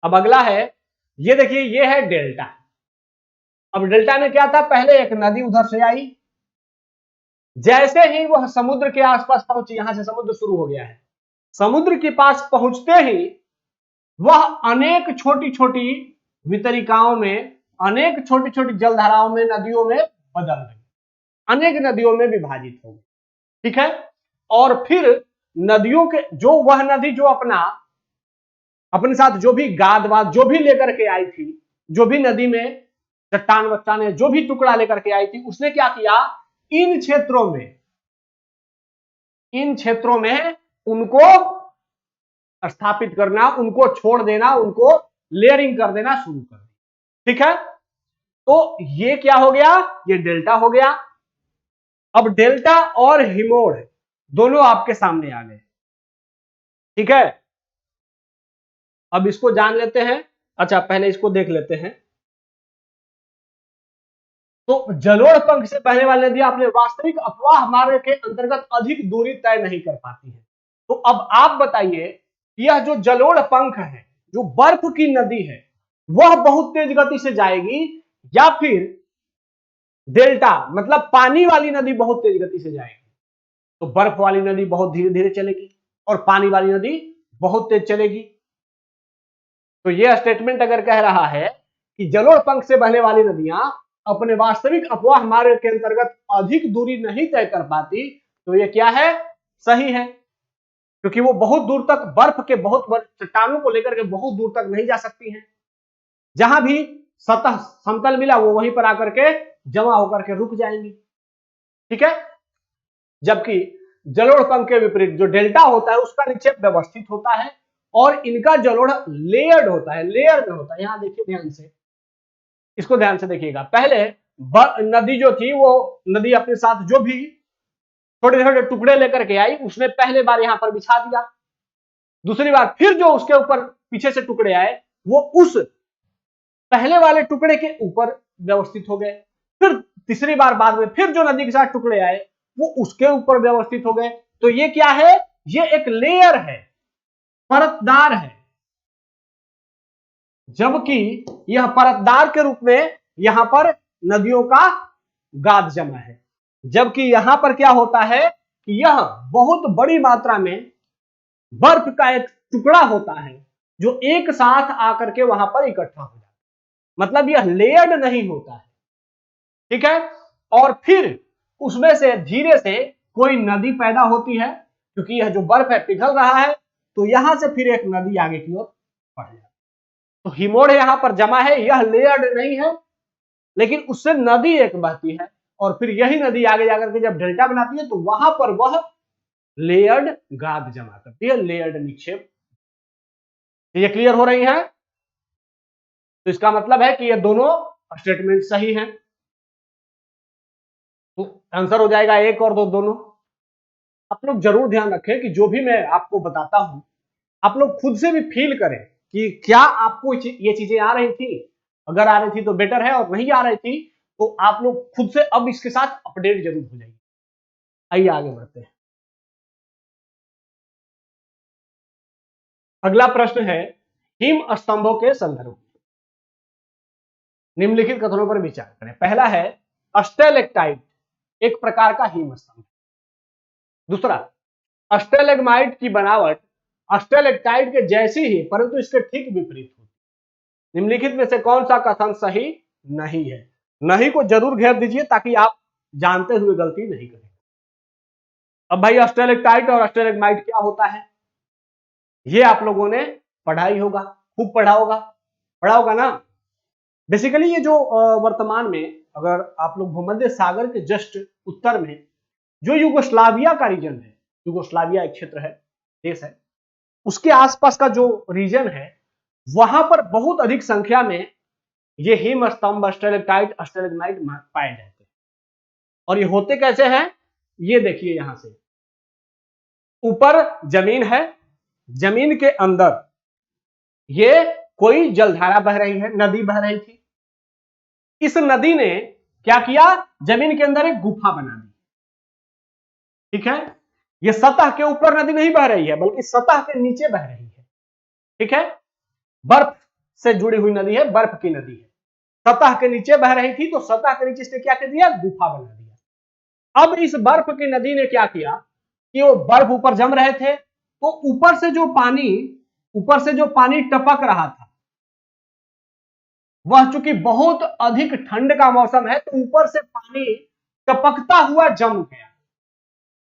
Speaker 2: अब अगला है, ये देखिए, ये है डेल्टा। अब डेल्टा में क्या था, पहले एक नदी उधर से आई, जैसे ही वह समुद्र के आसपास पहुंची, यहां से समुद्र शुरू हो गया है, समुद्र के पास पहुंचते ही वह अनेक छोटी छोटी वितरिकाओं में, अनेक छोटी छोटी जलधाराओं में, नदियों में बदल गई, अनेक नदियों में विभाजित हो गई, ठीक है। और फिर नदियों के जो वह नदी जो अपने साथ जो भी गाद वाद जो भी लेकर के आई थी, जो भी नदी में चट्टान वट्टान जो भी टुकड़ा लेकर के आई थी, उसने क्या किया, इन क्षेत्रों में उनको स्थापित करना, उनको छोड़ देना, उनको लेयरिंग कर देना शुरू कर दी, ठीक है। तो ये क्या हो गया, ये डेल्टा हो गया। अब डेल्टा और हिमोड़ दोनों आपके सामने आ गए, ठीक है। अब इसको जान लेते हैं। अच्छा, पहले इसको देख लेते हैं। तो जलोढ़ पंख से बहने वाली नदियां अपने वास्तविक अपवाह मार्ग के अंतर्गत अधिक दूरी तय नहीं कर पाती है। तो अब आप बताइए, यह जो जलोढ़ पंख है, जो बर्फ की नदी है, वह बहुत तेज गति से जाएगी, या फिर डेल्टा मतलब पानी वाली नदी बहुत तेज गति से जाएगी, तो बर्फ वाली नदी बहुत धीरे धीरे चलेगी और पानी वाली नदी बहुत तेज चलेगी। तो यह स्टेटमेंट अगर कह रहा है कि जलोढ़ पंख से बहने वाली नदियां अपने वास्तविक अपवाह मार्ग के अंतर्गत अधिक दूरी नहीं तय कर पाती, तो यह क्या है, सही है, क्योंकि वो बहुत दूर तक बर्फ के बहुत चट्टानों को लेकर के बहुत दूर तक नहीं जा सकती हैं। जहां भी सतह समतल मिला वो वहीं पर आकर के जमा होकर के रुक जाएंगी, ठीक है। जबकि जलोढ़ पंख के विपरीत जो डेल्टा होता है उसका निक्षेप व्यवस्थित होता है और इनका जलोढ़ लेयर्ड होता है, लेयर में होता है। यहां देखिए ध्यान से, इसको ध्यान से देखिएगा। पहले नदी जो थी वो नदी अपने साथ जो भी छोटे छोटे टुकड़े लेकर के आई उसने पहले बार यहां पर बिछा दिया, दूसरी बार फिर जो उसके ऊपर पीछे से टुकड़े आए वो उस पहले वाले टुकड़े के ऊपर व्यवस्थित हो गए, फिर तीसरी बार बाद में फिर जो नदी के साथ टुकड़े आए वो उसके ऊपर व्यवस्थित हो गए। तो ये क्या है, ये एक लेयर है, परतदार है, जबकि यह परतदार के रूप में यहां पर नदियों का गाद जमा है। जबकि यहां पर क्या होता है कि यह बहुत बड़ी मात्रा में बर्फ का एक टुकड़ा होता है जो एक साथ आकर के वहां पर इकट्ठा हो जाता है, मतलब यह लेयर्ड नहीं होता है, ठीक है। और फिर उसमें से धीरे से कोई नदी पैदा होती है, क्योंकि यह जो बर्फ है पिघल रहा है, तो यहां से फिर एक नदी आगे की ओर बढ़ जाती है। तो हिमोड़ यहां पर जमा है, यह लेयर्ड नहीं है, लेकिन उससे नदी एक बहती है और फिर यही नदी आगे जाकर के जब डेल्टा बनाती है तो वहां पर वह लेयर्ड गाद जमा करती है, लेयर्ड निक्षेप। ये क्लियर हो रही है? तो इसका मतलब है कि ये दोनों स्टेटमेंट सही हैं। तो आंसर हो जाएगा एक और दो, दोनों। आप लोग जरूर ध्यान रखें कि जो भी मैं आपको बताता हूं आप लोग खुद से भी फील करें कि क्या आपको ये चीजें आ रही थी। अगर आ रही थी तो बेटर है, और नहीं आ रही थी तो आप लोग खुद से अब इसके साथ अपडेट जरूर हो जाइए। आइए आगे बढ़ते हैं। अगला प्रश्न है, हिम स्तंभों के संदर्भ में निम्नलिखित कथनों पर विचार करें। पहला है, स्टेलेक्टाइट एक प्रकार का हिम स्तंभ। दूसरा, स्टेलेग्माइट की बनावट स्टेलेक्टाइट के जैसी ही परंतु इसके ठीक विपरीत होती। निम्नलिखित में से कौन सा कथन सही नहीं है? नहीं को जरूर घेर दीजिए ताकि आप जानते हुए गलती नहीं करें। अब भाई स्टेलेक्टाइट और स्टेलेग्माइट क्या होता है ये आप लोगों ने पढ़ा ही होगा, खूब पढ़ा होगा ना। बेसिकली ये जो वर्तमान में अगर आप लोग भूमध्य सागर के जस्ट उत्तर में जो युगोस्लाविया का रीजन है, युगोस्लाविया एक क्षेत्र है, देश है, उसके आसपास का जो रीजन है वहां पर बहुत अधिक संख्या में ये हिम स्तंभ स्टेलेक्टाइट स्टेलेग्माइट पाए जाते हैं। और ये होते कैसे हैं ये देखिए, यहां से ऊपर जमीन है, जमीन के अंदर ये कोई जलधारा बह रही है, नदी बह रही थी। इस नदी ने क्या किया, जमीन के अंदर एक गुफा बना दी, ठीक है। ये सतह के ऊपर नदी नहीं बह रही है बल्कि सतह के नीचे बह रही है, ठीक है। बर्फ से जुड़ी हुई नदी है, बर्फ की नदी है, सतह के नीचे बह रही थी तो सतह के नीचे इसने क्या कर दिया, गुफा बना दिया। अब इस बर्फ की नदी ने क्या किया कि वो बर्फ ऊपर जम रहे थे तो ऊपर से जो पानी टपक रहा था वह चूंकि बहुत अधिक ठंड का मौसम है तो ऊपर से पानी टपकता हुआ जम गया।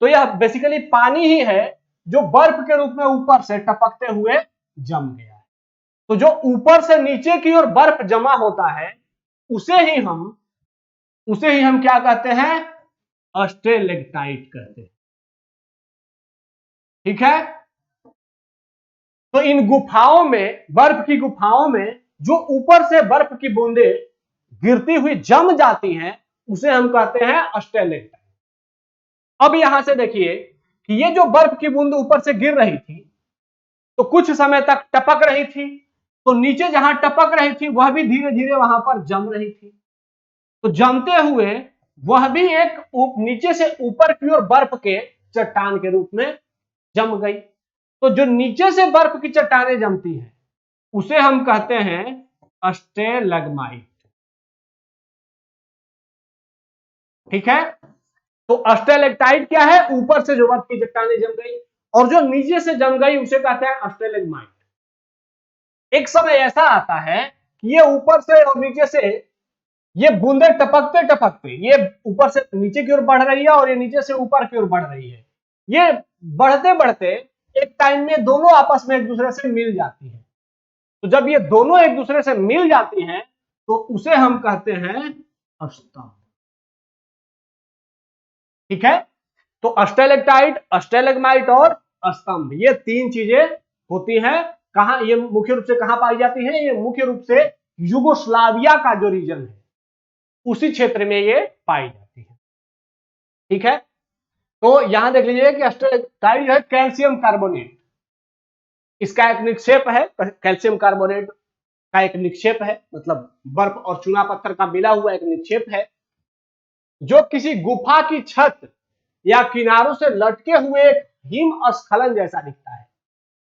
Speaker 2: तो यह बेसिकली पानी ही है जो बर्फ के रूप में ऊपर से टपकते हुए जम गया है। तो जो ऊपर से नीचे की ओर बर्फ जमा होता है उसे ही हम क्या कहते हैं, स्टेलेक्टाइट कहते हैं, ठीक है। तो इन गुफाओं में, बर्फ की गुफाओं में जो ऊपर से बर्फ की बूंदें गिरती हुई जम जाती हैं उसे हम कहते हैं स्टेलेक्टाइट। अब यहां से देखिए कि ये जो बर्फ की बूंद ऊपर से गिर रही थी तो कुछ समय तक टपक रही थी, तो नीचे जहां टपक रही थी वह भी धीरे धीरे वहां पर जम रही थी। तो जमते हुए वह भी एक नीचे से ऊपर की ओर बर्फ के चट्टान के रूप में जम गई। तो जो नीचे से बर्फ की चट्टानें जमती हैं उसे हम कहते हैं स्टेलग्माइट। ठीक है, तो स्टेलेक्टाइट क्या है? ऊपर से जो बर्फ की चट्टानें जम गई, और जो नीचे से जम गई उसे कहते हैं स्टेलेग्माइट। एक समय ऐसा आता है कि ये ऊपर से और नीचे से ये बूंदे टपकते टपकते ये ऊपर से नीचे की ओर बढ़ रही है और ये नीचे से ऊपर की ओर बढ़ रही है। ये बढ़ते बढ़ते एक टाइम में दोनों आपस में एक दूसरे से मिल जाती है। तो जब ये दोनों एक दूसरे से मिल जाती हैं तो उसे हम कहते हैं स्तंभ। ठीक है, तो स्टेलेक्टाइट, स्टेलेग्माइट और स्तंभ, ये तीन चीजें होती हैं। कहां ये मुख्य रूप से कहां पाई जाती हैं? ये मुख्य रूप से युगोस्लाविया का जो रीजन है उसी क्षेत्र में ये पाई जाती है। ठीक है, तो यहां देख लीजिए कि स्टेलेक्टाइट है कैल्शियम कार्बोनेट, इसका एक निक्षेप है, कैल्शियम कार्बोनेट का एक निक्षेप है, मतलब बर्फ और चूना पत्थर का मिला हुआ एक निक्षेप है, जो किसी गुफा की छत या किनारों से लटके हुए एक हिमस्खलन जैसा दिखता है।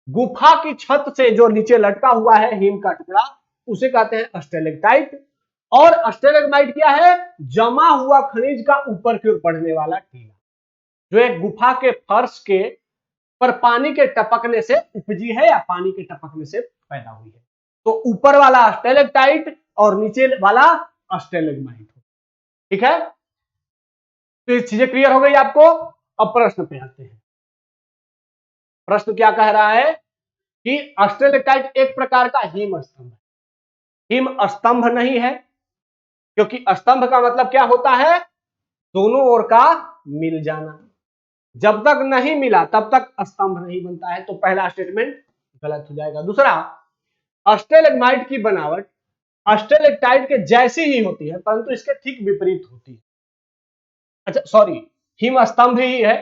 Speaker 2: गुफा की छत से जो नीचे लटका हुआ है हिम का टुकड़ा, उसे कहते हैं स्टेलेक्टाइट। और स्टेलेग्माइट क्या है? जमा हुआ खनिज का ऊपर की ओर बढ़ने वाला टीला, जो एक गुफा के फर्श के पर पानी के टपकने से उपजी है या पानी के टपकने से पैदा हुई है। तो ऊपर वाला स्टेलेक्टाइट और नीचे वाला स्टेलेग्माइट। ठीक है, तो ये चीजें क्लियर हो गई आपको। अब प्रश्न पे आते हैं। प्रश्न क्या कह रहा है कि स्टेलेक्टाइट एक प्रकार का हिम स्तंभ है। हिम स्तंभ नहीं है, क्योंकि स्तंभ का मतलब क्या होता है? दोनों ओर का मिल जाना। जब तक नहीं मिला तब तक स्तंभ नहीं बनता है, तो पहला स्टेटमेंट गलत हो जाएगा। दूसरा, स्टेलेग्माइट की बनावट स्टेलेक्टाइट के जैसी ही होती है, परंतु इसके ठीक विपरीत होती है। अच्छा सॉरी, हिम स्तंभ ही है,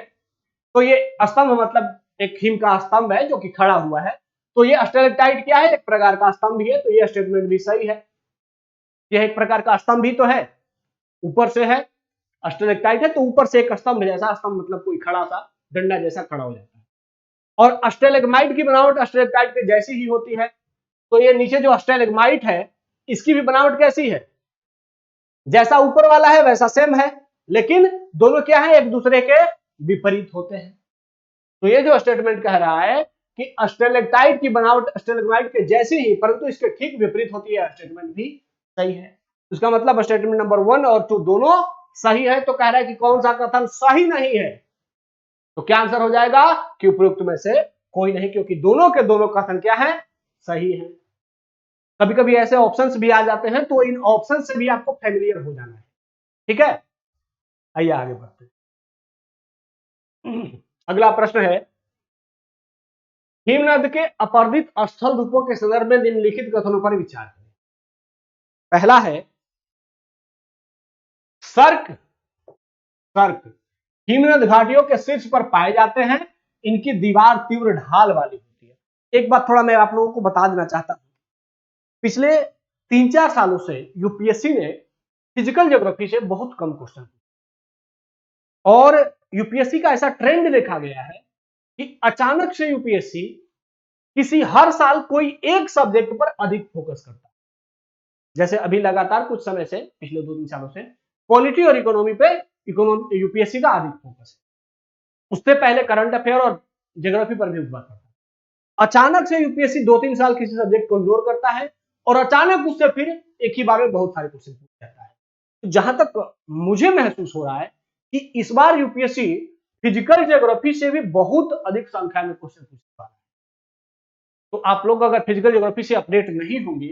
Speaker 2: तो ये स्तंभ मतलब एक हिम का स्तंभ है जो कि खड़ा हुआ है, तो ये स्टेलेक्टाइट क्या है? एक प्रकार का स्तंभ ही है, तो ये स्टेटमेंट भी सही है। यह एक प्रकार का स्तंभ ही तो है, ऊपर से है, स्टेलेक्टाइट है तो ऊपर से एक स्तंभ जैसा, स्तंभ मतलब कोई खड़ा सा डंडा जैसा खड़ा हो जाता है। और स्टेलेग्माइट की बनावट स्टेलेक्टाइट के जैसी ही होती है, तो ये नीचे जो स्टेलेग्माइट है इसकी भी बनावट कैसी है? जैसा ऊपर वाला है वैसा सेम है, लेकिन दोनों क्या है? एक दूसरे के विपरीत होते हैं। तो ये जो स्टेटमेंट कह रहा है कि स्टेलेक्टाइट की बनावट स्टेलेग्माइट के जैसी ही परंतु इसके ठीक विपरीत होती है, स्टेटमेंट भी सही है। इसका मतलब स्टेटमेंट नंबर 1 और 2 दोनों सही है। तो कह रहा है कि कौन सा कथन सही नहीं है? तो क्या आंसर हो जाएगा कि उपरोक्त में से कोई नहीं, क्योंकि दोनों के दोनों कथन क्या है? सही है। कभी कभी ऐसे ऑप्शंस भी आ जाते हैं, तो इन ऑप्शन से भी आपको फैमिलियर हो जाना है। ठीक है, आइए आगे बढ़ते हैं। अगला प्रश्न है, हिमनद के अपर्दित स्थल रूपों के संदर्भ में निम्नलिखित कथनों पर विचार करें। पहला है, सर्क सर्क हिमनद घाटियों के शीर्ष पर पाए जाते हैं, इनकी दीवार तीव्र ढाल वाली होती है। एक बात थोड़ा मैं आप लोगों को बता देना चाहता हूं, पिछले 3-4 सालों से यूपीएससी ने फिजिकल ज्योग्राफी से बहुत कम क्वेश्चन पूछे, और यूपीएससी का ऐसा ट्रेंड देखा गया है कि अचानक से यूपीएससी किसी हर साल कोई एक सब्जेक्ट पर अधिक फोकस करता है। जैसे अभी लगातार कुछ समय से, पिछले 2-3 सालों से पॉलिटी और इकोनॉमी पे यूपीएससी का अधिक फोकस है। उससे पहले करंट अफेयर और ज्योग्राफी पर भी हुआ करता है। अचानक से यूपीएससी 2-3 साल किसी सब्जेक्ट को इग्नोर करता है और अचानक उससे फिर एक ही बार में बहुत सारे क्वेश्चन पूछ जाता है। तो जहां तक मुझे महसूस हो रहा है कि इस बार यूपीएससी फिजिकल ज्योग्राफी से भी बहुत अधिक संख्या में क्वेश्चन पूछ रहा है। तो आप लोग अगर फिजिकल ज्योग्राफी से अपडेट नहीं होंगे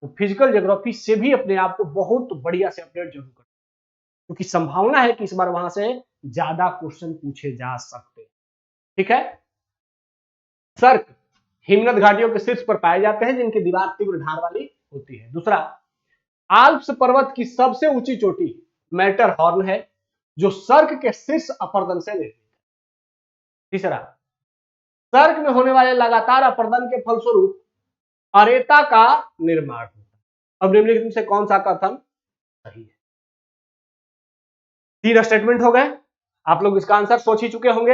Speaker 2: तो फिजिकल ज्योग्राफी से भी अपने आप को बहुत बढ़िया से अपडेट जरूर करें, क्योंकि संभावना है कि इस बार वहां से ज्यादा क्वेश्चन पूछे जा सकते हैं। ठीक है, सर्क हिमनद घाटियों के शीर्ष पर पाए जाते हैं, जिनकी दीवार तीव्र ढाल वाली होती है। दूसरा, आल्प्स पर्वत की सबसे ऊंची चोटी मैटर हॉर्न है, जो सर्क के शीर्ष अपर्दन से निर्मित है। तीसरा, सर्क में होने वाले लगातार अपर्दन के फलस्वरूप अरेता का निर्माण होता है। अब निम्नलिखित में से कौन सा कथन सही है? 3 स्टेटमेंट हो गए, आप लोग इसका आंसर सोच ही चुके होंगे।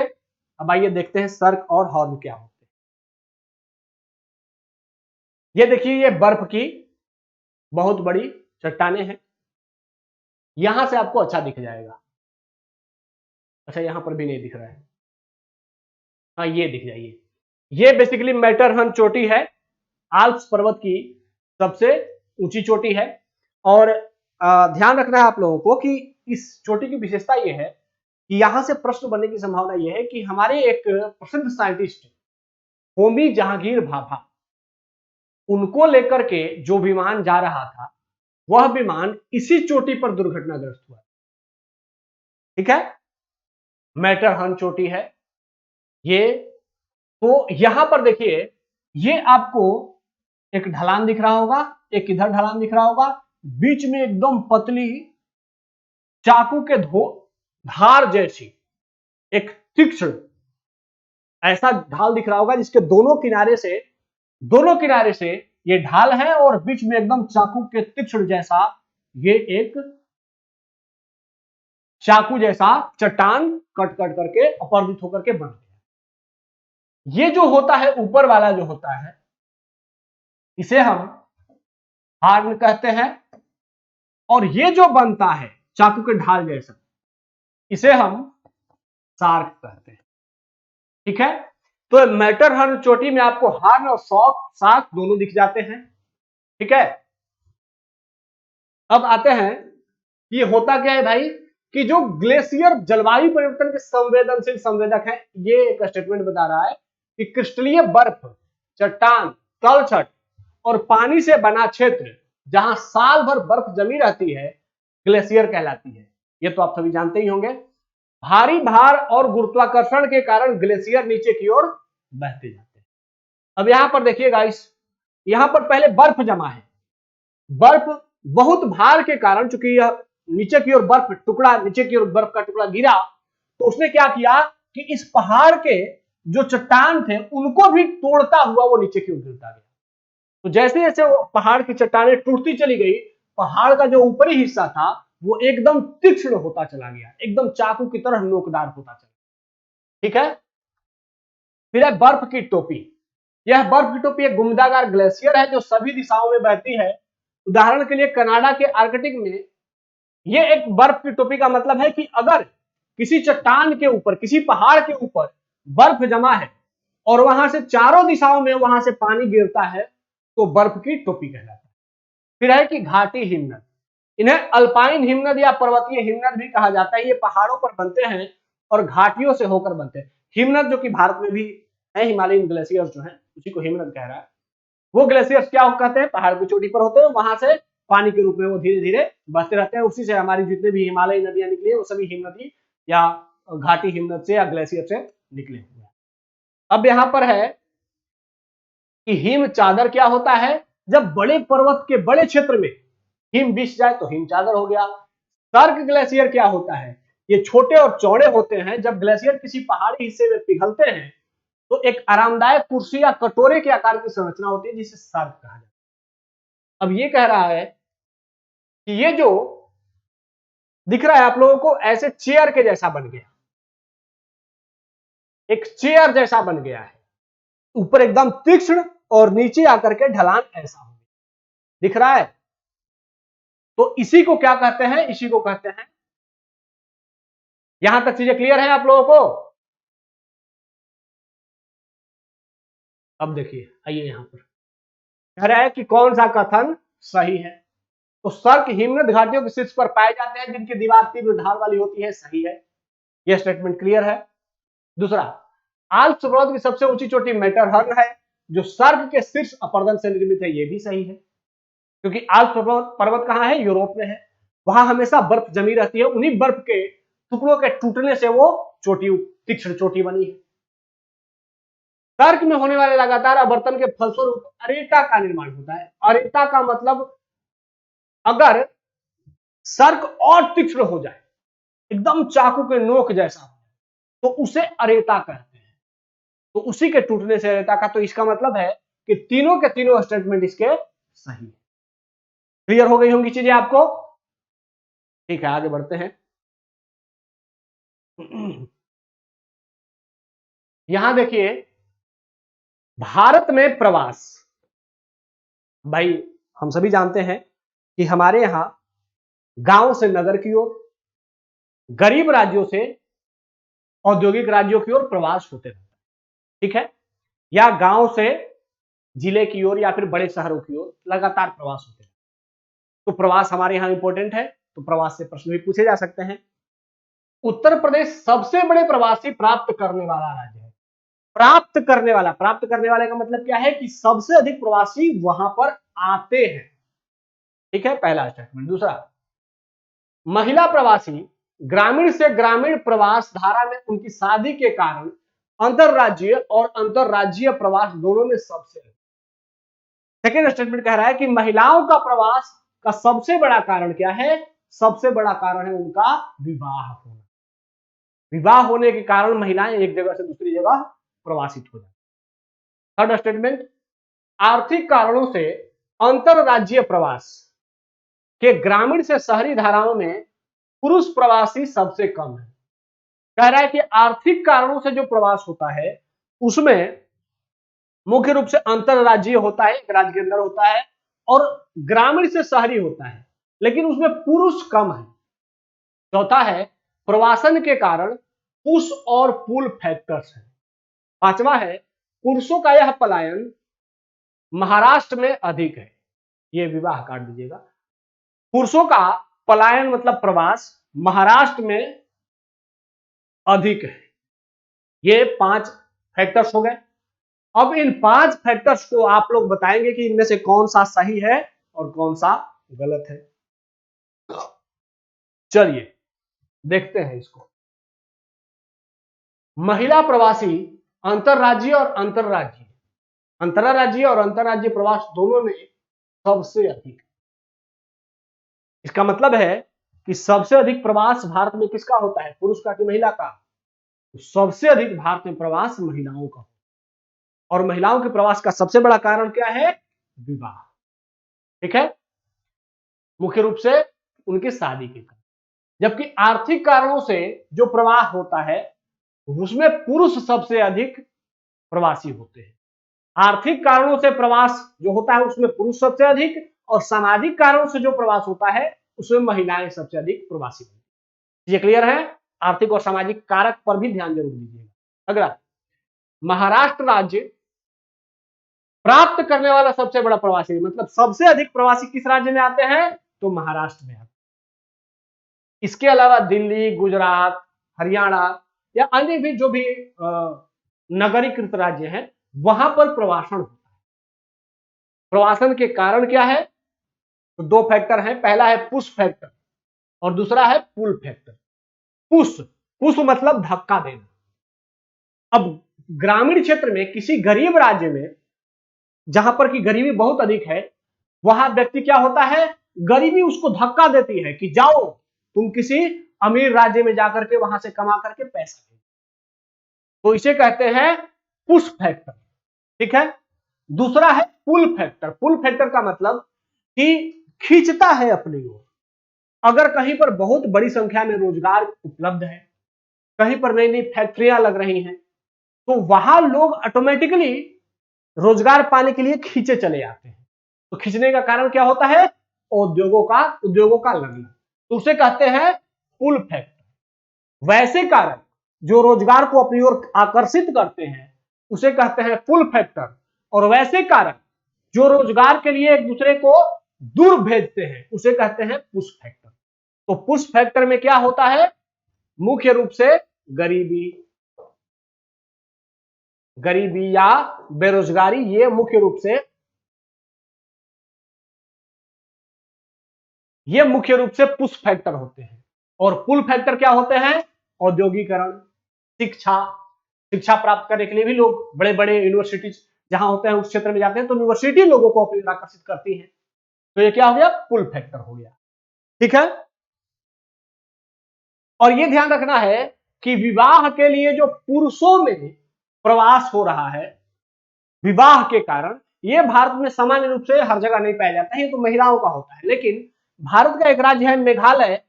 Speaker 2: अब आइए देखते हैं सर्क और हॉर्न क्या होते हैं। ये देखिए, ये बर्फ की बहुत बड़ी चट्टानें हैं, यहां से आपको अच्छा दिख जाएगा। अच्छा यहां पर भी नहीं दिख रहा है, हाँ ये दिख जाइए, ये बेसिकली मैटरहर्न चोटी है, आल्प्स पर्वत की सबसे ऊंची चोटी है। और ध्यान रखना है आप लोगों को कि इस चोटी की विशेषता यह है कि यहां से प्रश्न बनने की संभावना यह है कि हमारे एक प्रसिद्ध साइंटिस्ट होमी जहांगीर भाभा, उनको लेकर के जो विमान जा रहा था वह विमान इसी चोटी पर दुर्घटनाग्रस्त हुआ। ठीक है, मैटरहर्न चोटी है ये। तो यहां पर देखिए, ये आपको एक ढलान दिख रहा होगा, एक इधर ढलान दिख रहा होगा, बीच में एकदम पतली चाकू के धार जैसी एक तीक्ष्ण ऐसा ढाल दिख रहा होगा, जिसके दोनों किनारे से ये ढाल है और बीच में एकदम चाकू के तीक्ष्ण जैसा ये एक चाकू जैसा चट्टान कट कट करके अपरदित होकर के बन गया। ये जो होता है ऊपर वाला जो होता है, इसे हम हार्न कहते हैं, और ये जो बनता है चाकू के ढाल जैसा, इसे हम शार्क कहते हैं। ठीक है, तो मैटरहर्न चोटी में आपको हार्न और शार्क दोनों दिख जाते हैं। ठीक है, अब आते हैं, ये होता क्या है भाई कि जो ग्लेशियर जलवायु परिवर्तन के संवेदनशील संवेदक है, ये एक स्टेटमेंट बता रहा है कि क्रिस्टलीय बर्फ, चट्टान, तलछट और पानी से बना क्षेत्र जहां साल भर बर्फ जमी रहती है ग्लेशियर कहलाती है। ये तो आप सभी जानते ही होंगे। भारी भार और गुरुत्वाकर्षण के कारण ग्लेशियर नीचे की ओर बहते जाते हैं। अब यहां पर देखिए गाइस, यहां पर पहले बर्फ जमा है, बर्फ बहुत भार के कारण, चूंकि यह नीचे की ओर बर्फ का टुकड़ा गिरा, तो उसने क्या किया कि इस पहाड़ के जो चट्टान थे उनको भी तोड़ता हुआ वो नीचे की ओर गिरता गया। तो जैसे जैसे वो पहाड़ की चट्टानें टूटती चली गई, पहाड़ का जो ऊपरी हिस्सा था वो एकदम तीक्ष्ण होता चला गया, एकदम चाकू की तरह नोकदार होता चला। ठीक है, फिर है बर्फ की टोपी। यह बर्फ की टोपी एक गुमदागार ग्लेशियर है जो सभी दिशाओं में बहती है। उदाहरण के लिए कनाडा के आर्कटिक में यह एक बर्फ की टोपी का मतलब है कि अगर किसी चट्टान के ऊपर, किसी पहाड़ के ऊपर बर्फ जमा है और वहां से चारों दिशाओं में वहां से पानी गिरता है तो बर्फ की टोपी कहलाता है। फिर है कि घाटी हिमनद, इन्हें अल्पाइन हिमनद या पर्वतीय हिमनद भी कहा जाता है। ये पहाड़ों पर बनते हैं और घाटियों से होकर बनते हैं। हिमनद जो कि भारत में भी है, हिमालयन ग्लेशियर्स जो है उसी को हिमनद कह रहा है। वो ग्लेशियर्स क्या कहते हैं, पहाड़ की चोटी पर होते हैं, वहां से पानी के रूप में वो धीरे धीरे बहते रहते हैं। उसी से हमारी जितने भी हिमालयी नदियां निकली है वो सभी हिमनदी या घाटी हिमनद से या ग्लेशियर से निकले हुए हैं। अब यहां पर है कि हिम चादर क्या होता है, जब बड़े पर्वत के बड़े क्षेत्र में हिम बिछ जाए तो हिम चादर हो गया। सर्क ग्लेशियर क्या होता है, ये छोटे और चौड़े होते हैं। जब ग्लेशियर किसी पहाड़ी हिस्से में पिघलते हैं तो एक आरामदायक कुर्सी या कटोरे के आकार की संरचना होती है जिसे सर्क कहा जाता है। अब ये कह रहा है कि ये जो दिख रहा है आप लोगों को ऐसे चेयर के जैसा बन गया, एक चेयर जैसा बन गया है, ऊपर एकदम तीक्ष्ण और नीचे आकर के ढलान ऐसा हो गया, दिख रहा है। तो इसी को क्या कहते हैं, इसी को कहते हैं, यहां तक चीजें क्लियर है आप लोगों को। अब देखिए, आइए यहां पर कह रहा है कि कौन सा कथन सही है। तो सर्क हिमनद घाटियों के शीर्ष पर पाए जाते हैं जिनकी दीवार तीव्र ढाल वाली होती है, सही है, यह स्टेटमेंट क्लियर है। दूसरा, आल्प्स पर्वत की सबसे ऊंची चोटी मैटरहर्न है जो सर्क के शीर्ष अपर्दन से निर्मित है, यह भी सही है, क्योंकि आल्प्स पर्वत कहां है, यूरोप में है, वहां हमेशा बर्फ जमी रहती है, उन्हीं बर्फ के टुकड़ों के टूटने से वो चोटी, तीक्ष्ण चोटी बनी है। सर्क में होने वाले लगातार आवर्तन के फलस्वरूप अरेटा का निर्माण होता है। अरेटा का मतलब अगर सर्क और तीक्ष्ण हो जाए, एकदम चाकू के नोक जैसा हो, तो उसे अरेटा कहते हैं। तो उसी के टूटने से अरेटा का, तो इसका मतलब है कि तीनों के तीनों स्टेटमेंट इसके सही है। क्लियर हो गई होंगी चीजें आपको। ठीक है, आगे बढ़ते हैं। यहां देखिए, भारत में प्रवास, भाई हम सभी जानते हैं कि हमारे यहां गांव से नगर की ओर, गरीब राज्यों से औद्योगिक राज्यों की ओर प्रवास होते रहता है, ठीक है, या गांव से जिले की ओर या फिर बड़े शहरों की ओर लगातार प्रवास होते हैं। तो प्रवास हमारे यहां इंपॉर्टेंट है, तो प्रवास से प्रश्न भी पूछे जा सकते हैं। उत्तर प्रदेश सबसे बड़े प्रवासी प्राप्त करने वाला राज्य है। प्राप्त करने वाले का मतलब क्या है कि सबसे अधिक प्रवासी वहां पर आते हैं, ठीक है, पहला स्टेटमेंट। दूसरा, महिला प्रवासी ग्रामीण से ग्रामीण प्रवास धारा में उनकी शादी के कारण अंतरराज्यीय और अंतरराज्यीय प्रवास दोनों में सबसे अधिक। सेकेंड स्टेटमेंट कह रहा है कि महिलाओं का प्रवास का सबसे बड़ा कारण क्या है? सबसे बड़ा कारण है उनका विवाह होना। विवाह होने के कारण महिलाएं एक जगह से दूसरी जगह प्रवासित हो जाती। थर्ड स्टेटमेंट, आर्थिक कारणों से अंतरराज्यीय प्रवास के ग्रामीण से शहरी धाराओं में पुरुष प्रवासी सबसे कम है। कह रहा है कि आर्थिक कारणों से जो प्रवास होता है उसमें मुख्य रूप से अंतरराज्यीय होता है, एक राज्य के अंदर होता है, और ग्रामीण से शहरी होता है, लेकिन उसमें पुरुष कम है। चौथा है, प्रवासन के कारण पुश और पुल फैक्टर्स है। पांचवा है, पुरुषों का यह पलायन महाराष्ट्र में अधिक है। ये विवाह काट दीजिएगा। पुरुषों का पलायन मतलब प्रवास महाराष्ट्र में अधिक है। ये 5 फैक्टर्स हो गए। अब इन 5 फैक्टर्स को आप लोग बताएंगे कि इनमें से कौन सा सही है और कौन सा गलत है। चलिए देखते हैं इसको। महिला प्रवासी अंतरराज्यीय और अंतरराज्यीय प्रवास दोनों में सबसे अधिक है। इसका मतलब है कि सबसे अधिक प्रवास भारत में किसका होता है, पुरुष का कि महिला का? सबसे अधिक भारत में प्रवास महिलाओं का, और महिलाओं के प्रवास का सबसे बड़ा कारण क्या है? विवाह, ठीक है, मुख्य रूप से उनकी शादी के कारण। जबकि आर्थिक कारणों से जो प्रवाह होता है उसमें पुरुष सबसे अधिक प्रवासी होते हैं। आर्थिक कारणों से प्रवास जो होता है उसमें पुरुष सबसे अधिक, और सामाजिक कारणों से जो प्रवास होता है उसमें महिलाएं सबसे अधिक प्रवासी होती हैं। ये क्लियर है? आर्थिक और सामाजिक कारक पर भी ध्यान जरूर दीजिएगा। अगला, महाराष्ट्र राज्य प्राप्त करने वाला सबसे बड़ा प्रवासी, मतलब सबसे अधिक प्रवासी किस राज्य में आते हैं? तो महाराष्ट्र में आते हैं। इसके अलावा दिल्ली, गुजरात, हरियाणा या अन्य भी जो भी नगरीकृत राज्य हैं वहां पर प्रवासन होता है। प्रवासन के कारण क्या है? तो 2 फैक्टर हैं। पहला है पुश फैक्टर और दूसरा है पुल फैक्टर। पुश मतलब धक्का देना। अब ग्रामीण क्षेत्र में किसी गरीब राज्य में जहां पर की गरीबी बहुत अधिक है वहां व्यक्ति क्या होता है, गरीबी उसको धक्का देती है कि जाओ तुम किसी अमीर राज्य में जाकर के वहां से कमा करके पैसा दे, तो इसे कहते हैं पुश फैक्टर, ठीक है। दूसरा है पुल फैक्टर। पुल फैक्टर का मतलब कि खींचता है अपनी ओर। अगर कहीं पर बहुत बड़ी संख्या में रोजगार उपलब्ध है, कहीं पर नई नई फैक्ट्रियां लग रही हैं, तो वहां लोग ऑटोमेटिकली रोजगार पाने के लिए खींचे चले जाते हैं। तो खींचने का कारण क्या होता है? उद्योगों का लगना, तो उसे कहते हैं पुल फैक्टर। वैसे कारक जो रोजगार को अपनी ओर आकर्षित करते हैं उसे कहते हैं पुल फैक्टर, और वैसे कारक जो रोजगार के लिए एक दूसरे को दूर भेजते हैं उसे कहते हैं पुश फैक्टर। तो पुश फैक्टर में क्या होता है? मुख्य रूप से गरीबी या बेरोजगारी, ये मुख्य रूप से पुश फैक्टर होते हैं। और पुल फैक्टर क्या होते हैं? औद्योगिकरण, शिक्षा प्राप्त करने के लिए भी लोग बड़े बड़े यूनिवर्सिटीज जहां होते हैं उस क्षेत्र में जाते हैं, तो यूनिवर्सिटी लोगों को अपनी ओर आकर्षित करती है। तो ये क्या हो गया? पुल फैक्टर हो गया, ठीक है। और ये ध्यान रखना है कि विवाह के लिए जो पुरुषों में प्रवास हो रहा है विवाह के कारण, ये भारत में सामान्य रूप से हर जगह नहीं पाया जाता है, ये तो महिलाओं का होता है। लेकिन भारत का एक राज्य है मेघालय,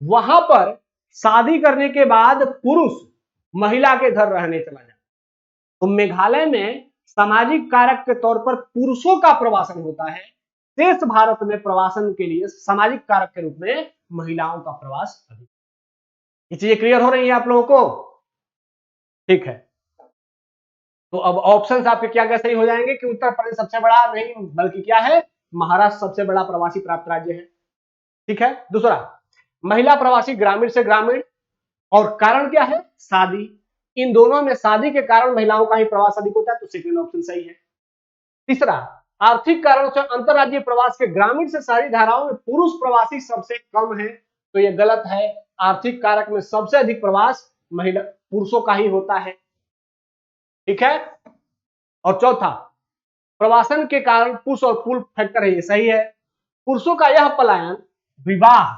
Speaker 2: वहां पर शादी करने के बाद पुरुष महिला के घर रहने चला जाता है। तो मेघालय में सामाजिक कारक के तौर पर पुरुषों का प्रवासन होता है, शेष भारत में प्रवासन के लिए सामाजिक कारक के रूप में महिलाओं का प्रवास अधिक। ये चीजें क्लियर हो रही है आप लोगों को? ठीक है, तो अब ऑप्शंस आपके क्या क्या सही हो जाएंगे कि उत्तर प्रदेश सबसे बड़ा नहीं, बल्कि क्या है, महाराष्ट्र सबसे बड़ा प्रवासी प्राप्त राज्य है। ठीक है, दूसरा, महिला प्रवासी ग्रामीण से ग्रामीण, और कारण क्या है, शादी। इन दोनों में शादी के कारण महिलाओं का ही प्रवास अधिक होता है, तो सेकंड ऑप्शन सही है। तीसरा, आर्थिक कारणों से अंतरराज्यीय प्रवास के ग्रामीण से शहरी धाराओं में पुरुष प्रवासी सबसे कम है, तो यह गलत है। आर्थिक कारक में सबसे अधिक प्रवास महिला पुरुषों का ही होता है। ठीक है, और चौथा, प्रवासन के कारण पुश और पुल फैक्टर है, ये सही है। पुरुषों का यह पलायन विवाह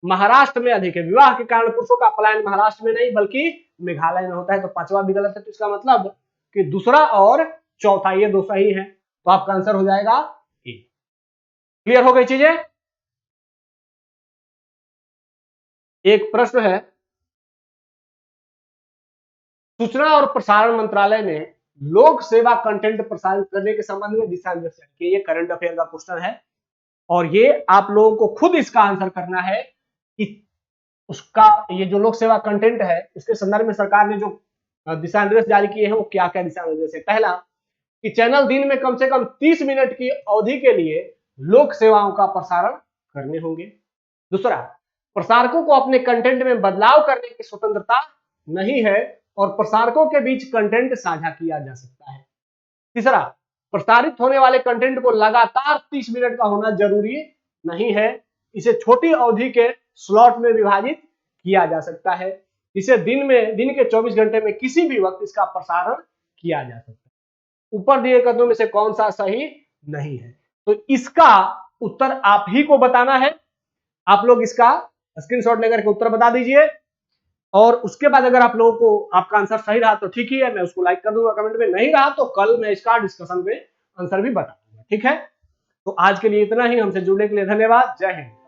Speaker 2: महाराष्ट्र में अधिक है, विवाह के कारण पुरुषों का पलायन महाराष्ट्र में नहीं बल्कि मेघालय में होता है, तो पांचवा भी गलत है। तो इसका मतलब कि दूसरा और चौथा ये दो सही है, तो आपका आंसर हो जाएगा ए। क्लियर हो गई चीजें। एक प्रश्न है, सूचना और प्रसारण मंत्रालय ने लोक सेवा कंटेंट प्रसारित करने के संबंध में दिशा निर्देश जारी किए। ये करंट अफेयर का क्वेश्चन है, और ये आप लोगों को खुद इसका आंसर करना है कि उसका ये जो लोक सेवा कंटेंट है, इसके संदर्भ में सरकार ने जो दिशा निर्देश जारी किए हैं वो क्या क्या दिशा निर्देश है। पहला, कि चैनल दिन में कम से कम 30 मिनट की अवधि के लिए लोक सेवाओं का प्रसारण करने होंगे। दूसरा, प्रसारकों को अपने कंटेंट में बदलाव करने की स्वतंत्रता नहीं है और प्रसारकों के बीच कंटेंट साझा किया जा सकता है। तीसरा, प्रसारित होने वाले कंटेंट को लगातार 30 मिनट का होना जरूरी नहीं है, इसे छोटी अवधि के स्लॉट में विभाजित किया जा सकता है। इसे दिन के 24 घंटे में किसी भी वक्त इसका प्रसारण किया जा सकता है। ऊपर दिए कथनों में से कौन सा सही नहीं है, तो इसका उत्तर आप ही को बताना है। आप लोग इसका स्क्रीनशॉट लेकर के उत्तर बता दीजिए, और उसके बाद अगर आप लोगों को आपका आंसर सही रहा तो ठीक ही है, मैं उसको लाइक कर दूंगा कमेंट में, नहीं रहा तो कल मैं इसका डिस्कशन में आंसर भी बता दूंगा। ठीक है, तो आज के लिए इतना ही। हमसे जुड़ने के लिए धन्यवाद। जय हिंद।